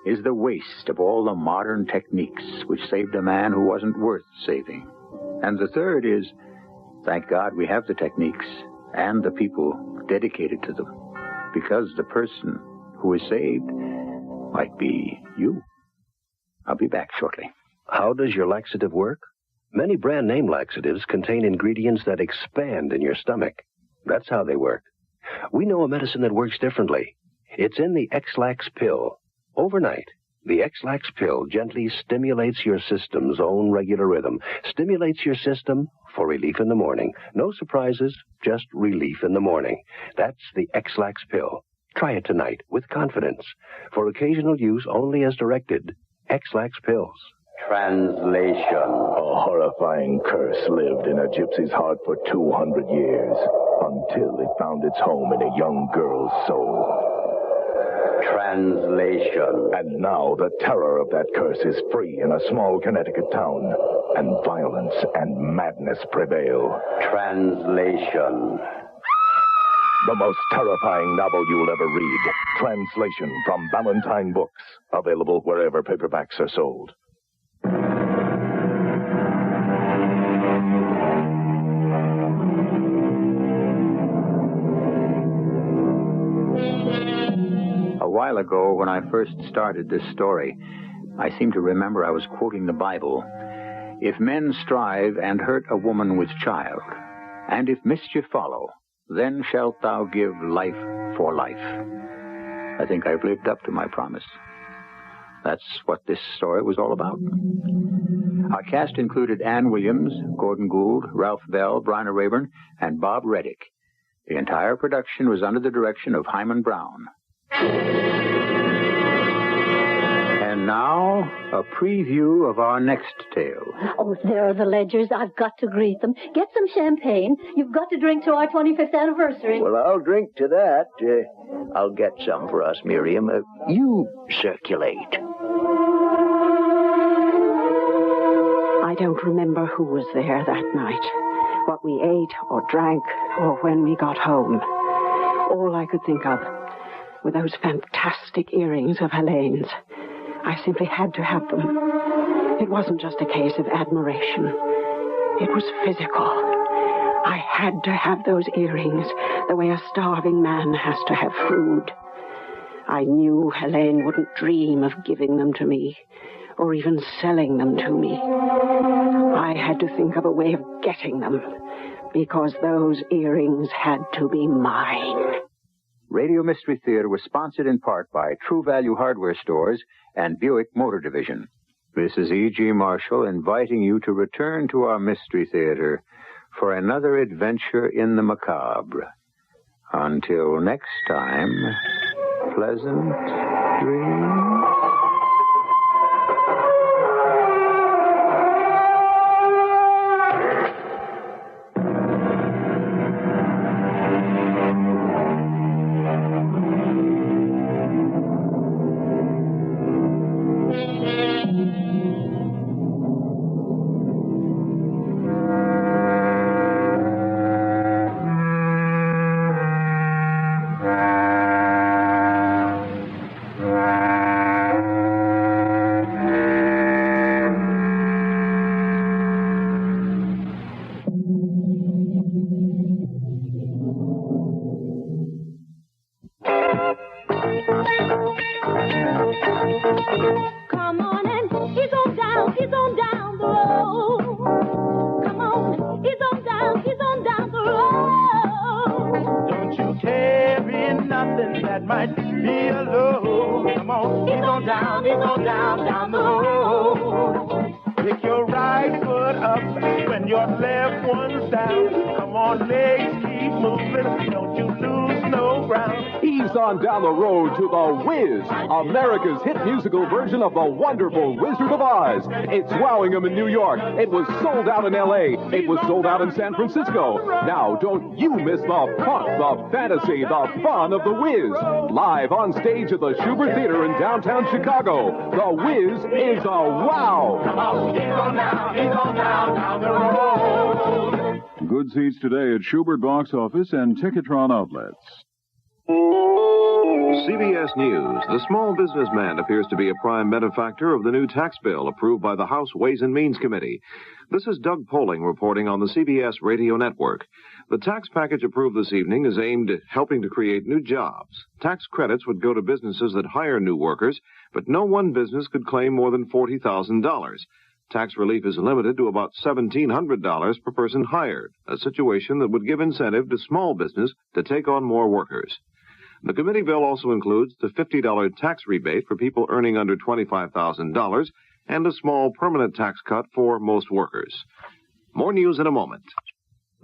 is the waste of all the modern techniques which saved a man who wasn't worth saving. And the third is, thank God we have the techniques and the people dedicated to them, because the person who is saved might be you. I'll be back shortly. How does your laxative work? Many brand name laxatives contain ingredients that expand in your stomach. That's how they work. We know a medicine that works differently. It's in the X-Lax pill. Overnight, the X-Lax pill gently stimulates your system's own regular rhythm, stimulates your system for relief in the morning. No surprises, just relief in the morning. That's the X-Lax pill. Try it tonight with confidence. For occasional use only as directed. X-Lax pills. Translation. A horrifying curse lived in a gypsy's heart for 200 years, until it found its home in a young girl's soul. Translation. And now the terror of that curse is free in a small Connecticut town, and violence and madness prevail. Translation. The most terrifying novel you'll ever read. Translation from Ballantine Books. Available wherever paperbacks are sold. A while ago, when I first started this story, I seem to remember I was quoting the Bible. If men strive and hurt a woman with child, and if mischief follow, then shalt thou give life for life. I think I've lived up to my promise. That's what this story was all about. Our cast included Ann Williams, Gordon Gould, Ralph Bell, Bryna Raeburn, and Bob Readick. The entire production was under the direction of Hyman Brown. And now, a preview of our next tale. Oh, there are the Ledgers. I've got to greet them. Get some champagne. You've got to drink to our 25th anniversary. Well, I'll drink to that. I'll get some for us, Miriam. You circulate. I don't remember who was there that night, what we ate or drank, or when we got home. All I could think of were those fantastic earrings of Helene's. I simply had to have them. It wasn't just a case of admiration. It was physical. I had to have those earrings the way a starving man has to have food. I knew Helene wouldn't dream of giving them to me, or even selling them to me. I had to think of a way of getting them, because those earrings had to be mine. Radio Mystery Theater was sponsored in part by True Value Hardware Stores and Buick Motor Division. This is E.G. Marshall inviting you to return to our Mystery Theater for another adventure in the macabre. Until next time, pleasant dreams. Come on and ease on down the road. Come on, ease on down the road. Don't you carry nothing that might be a load. Come on, ease on down the road. Pick your right foot up when your left one's down. Come on, legs, keep moving. Don't you lose no ground. Ease on down the road to The Wiz, America's hit musical version of The Wonderful Wizard of Oz. It's wowing them in New York. It was sold out in L.A. It was sold out in San Francisco. Now, don't you miss the funk, the fantasy, the fun of The Wiz. Live on stage at the Schubert Theater in downtown Chicago. The Wiz is a wow. Come on, he's on down the road. Good seats today at Schubert Box Office and Ticketron outlets. CBS News. The small businessman appears to be a prime benefactor of the new tax bill approved by the House Ways and Means Committee. This is Doug Poling reporting on the CBS radio network. The tax package approved this evening is aimed at helping to create new jobs. Tax credits would go to businesses that hire new workers, but no one business could claim more than $40,000. Tax relief is limited to about $1,700 per person hired, a situation that would give incentive to small business to take on more workers. The committee bill also includes the $50 tax rebate for people earning under $25,000 and a small permanent tax cut for most workers. More news in a moment.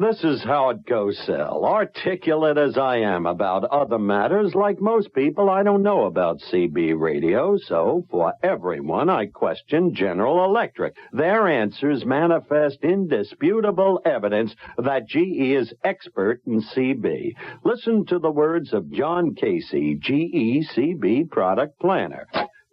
This is how it goes, Sal. Articulate as I am about other matters, like most people, I don't know about CB radio, so for everyone, I question General Electric. Their answers manifest indisputable evidence that GE is expert in CB. Listen to the words of John Casey, GE CB product planner.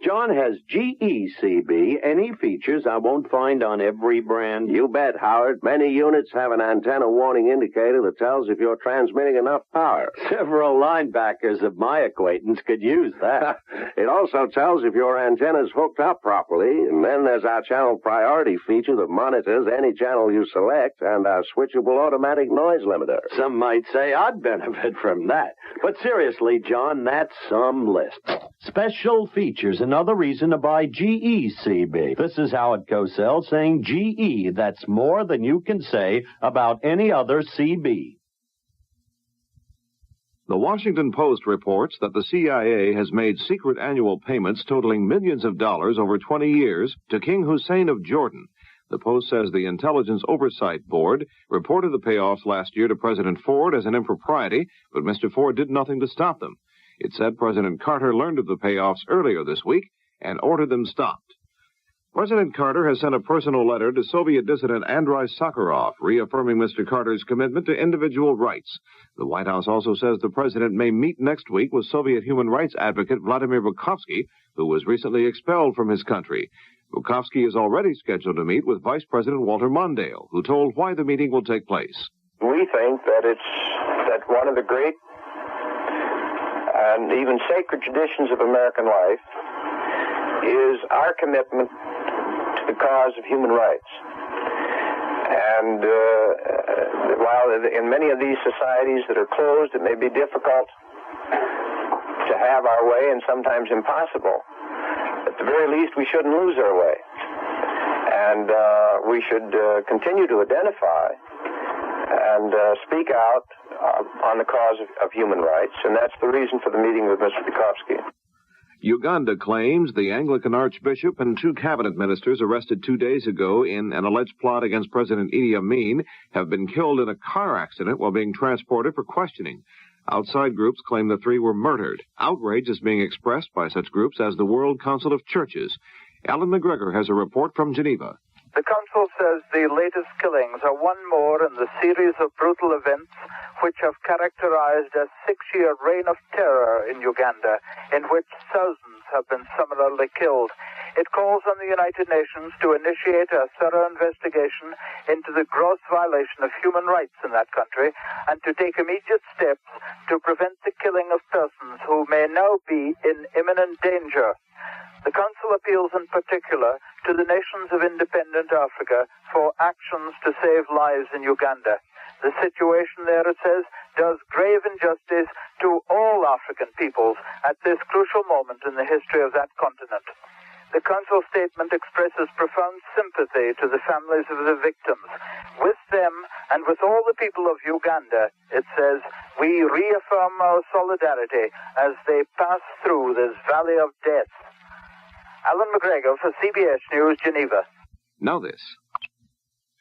John, has GECB any features I won't find on every brand? You bet, Howard. Many units have an antenna warning indicator that tells if you're transmitting enough power. Several linebackers of my acquaintance could use that. It also tells if your antenna's hooked up properly, and then there's our channel priority feature that monitors any channel you select, and our switchable automatic noise limiter. Some might say I'd benefit from that. But seriously, John, that's some list. Special features, another reason to buy GECB. This is how it goes, Sal, saying GE. That's more than you can say about any other CB. The Washington Post reports that the CIA has made secret annual payments totaling millions of dollars over 20 years to King Hussein of Jordan. The Post says the Intelligence Oversight Board reported the payoffs last year to President Ford as an impropriety, but Mr. Ford did nothing to stop them. It said President Carter learned of the payoffs earlier this week and ordered them stopped. President Carter has sent a personal letter to Soviet dissident Andrei Sakharov, reaffirming Mr. Carter's commitment to individual rights. The White House also says the president may meet next week with Soviet human rights advocate Vladimir Bukovsky, who was recently expelled from his country. Bukovsky is already scheduled to meet with Vice President Walter Mondale, who told why the meeting will take place. We think that one of the great and even sacred traditions of American life is our commitment to the cause of human rights. And while in many of these societies that are closed, it may be difficult to have our way and sometimes impossible, at the very least, we shouldn't lose our way. And we should continue to identify and speak out on the cause of human rights, and that's the reason for the meeting with Mr. Bukovsky. Uganda claims the Anglican Archbishop and 2 cabinet ministers arrested 2 days ago in an alleged plot against President Idi Amin have been killed in a car accident while being transported for questioning. Outside groups claim the 3 were murdered. Outrage is being expressed by such groups as the World Council of Churches. Alan McGregor has a report from Geneva. The Council says the latest killings are one more in the series of brutal events which have characterized a 6-year reign of terror in Uganda, in which thousands have been similarly killed. It calls on the United Nations to initiate a thorough investigation into the gross violation of human rights in that country and to take immediate steps to prevent the killing of persons who may now be in imminent danger. The Council appeals in particular to the nations of independent Africa for actions to save lives in Uganda. The situation there, it says, does grave injustice to all African peoples at this crucial moment in the history of that continent. The Council statement expresses profound sympathy to the families of the victims. With them and with all the people of Uganda, it says, we reaffirm our solidarity as they pass through this valley of death. Alan McGregor for CBS News, Geneva. Now this.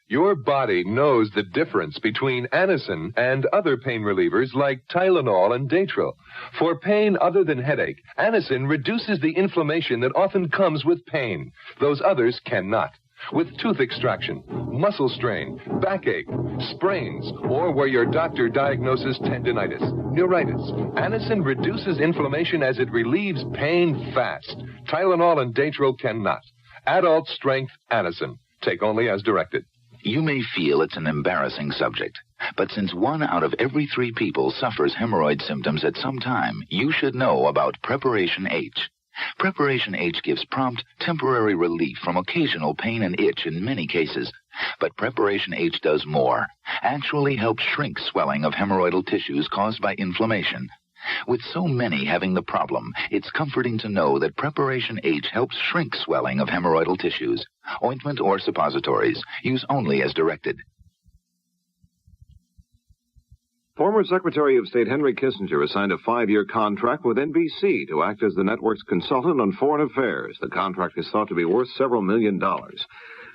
Your body knows the difference between Anacin and other pain relievers like Tylenol and Datril. For pain other than headache, Anacin reduces the inflammation that often comes with pain. Those others cannot. With tooth extraction, muscle strain, backache, sprains, or where your doctor diagnoses tendinitis, neuritis, Anacin reduces inflammation as it relieves pain fast. Tylenol and Datril cannot. Adult strength Anacin. Take only as directed. You may feel it's an embarrassing subject, but since 1 out of every 3 people suffers hemorrhoid symptoms at some time, you should know about Preparation H. Preparation H gives prompt, temporary relief from occasional pain and itch in many cases. But Preparation H does more, actually helps shrink swelling of hemorrhoidal tissues caused by inflammation. With so many having the problem, it's comforting to know that Preparation H helps shrink swelling of hemorrhoidal tissues. Ointment or suppositories. Use only as directed. Former Secretary of State Henry Kissinger has signed a 5-year contract with NBC to act as the network's consultant on foreign affairs. The contract is thought to be worth several $1 million.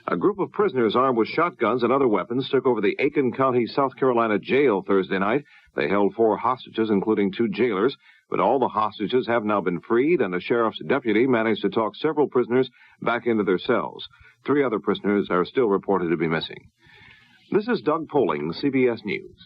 A group of prisoners armed with shotguns and other weapons took over the Aiken County, South Carolina jail Thursday night. They held 4 hostages, including 2 jailers, but all the hostages have now been freed, and a sheriff's deputy managed to talk several prisoners back into their cells. 3 other prisoners are still reported to be missing. This is Doug Poling, CBS News.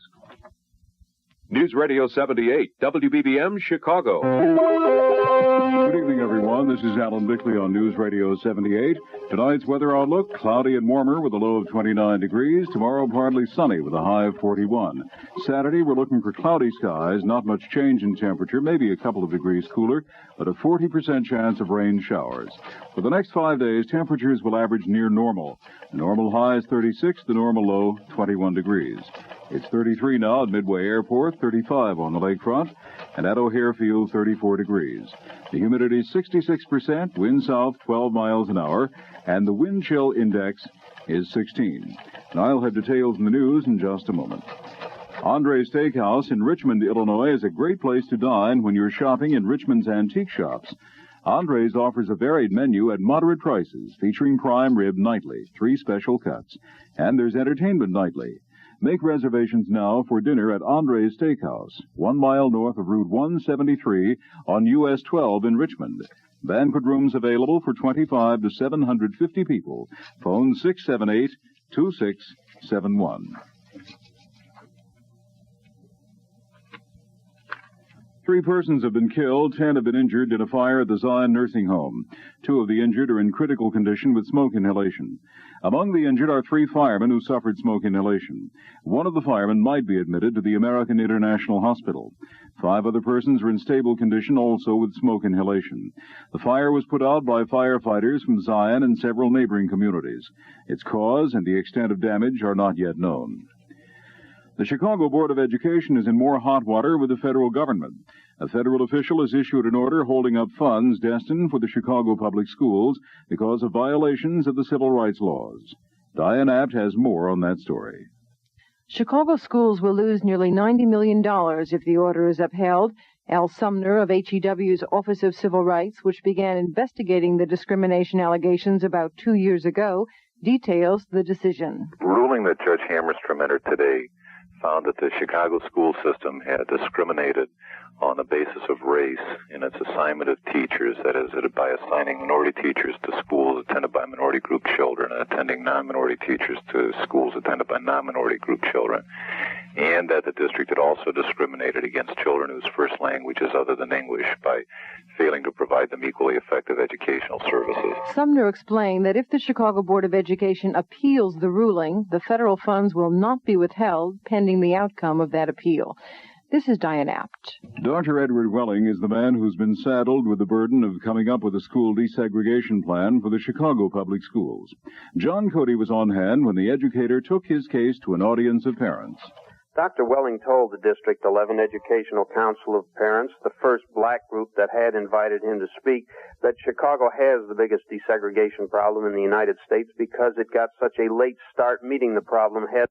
News Radio 78, WBBM, Chicago. Good evening, everyone. This is Alan Bickley on News Radio 78. Tonight's weather outlook, cloudy and warmer with a low of 29 degrees. Tomorrow, partly sunny with a high of 41. Saturday, we're looking for cloudy skies, not much change in temperature, maybe a couple of degrees cooler, but a 40% chance of rain showers. For the next 5 days, temperatures will average near normal. The normal high is 36, the normal low 21 degrees. It's 33 now at Midway Airport, 35 on the lakefront, and at O'Hare Field, 34 degrees. The humidity is 66%, wind south 12 miles an hour, and the wind chill index is 16. And I'll have details in the news in just a moment. Andre's Steakhouse in Richmond, Illinois is a great place to dine when you're shopping in Richmond's antique shops. Andre's offers a varied menu at moderate prices, featuring prime rib nightly, 3 special cuts, and there's entertainment nightly. Make reservations now for dinner at Andre's Steakhouse, 1 mile north of Route 173 on US 12 in Richmond. Banquet rooms available for 25 to 750 people. Phone 678-2671. 3 persons have been killed, 10 have been injured in a fire at the Zion Nursing Home. 2 of the injured are in critical condition with smoke inhalation. Among the injured are 3 firemen who suffered smoke inhalation. 1 of the firemen might be admitted to the American International Hospital. 5 other persons are in stable condition, also with smoke inhalation. The fire was put out by firefighters from Zion and several neighboring communities. Its cause and the extent of damage are not yet known. The Chicago Board of Education is in more hot water with the federal government. A federal official has issued an order holding up funds destined for the Chicago public schools because of violations of the civil rights laws. Diane Abt has more on that story. Chicago schools will lose nearly $90 million if the order is upheld. Al Sumner of HEW's Office of Civil Rights, which began investigating the discrimination allegations about 2 years ago, details the decision. Ruling that Judge Hammerstrom entered today found that the Chicago school system had discriminated on the basis of race in its assignment of teachers, that is, by assigning minority teachers to schools attended by minority group children and attending non-minority teachers to schools attended by non-minority group children, and that the district had also discriminated against children whose first language is other than English by failing to provide them equally effective educational services. Sumner explained that if the Chicago Board of Education appeals the ruling, the federal funds will not be withheld pending the outcome of that appeal. This is Diane Abt. Dr. Edward Welling is the man who's been saddled with the burden of coming up with a school desegregation plan for the Chicago public schools. John Cody was on hand when the educator took his case to an audience of parents. Dr. Welling told the District 11 Educational Council of Parents, the first black group that had invited him to speak, that Chicago has the biggest desegregation problem in the United States because it got such a late start meeting the problem head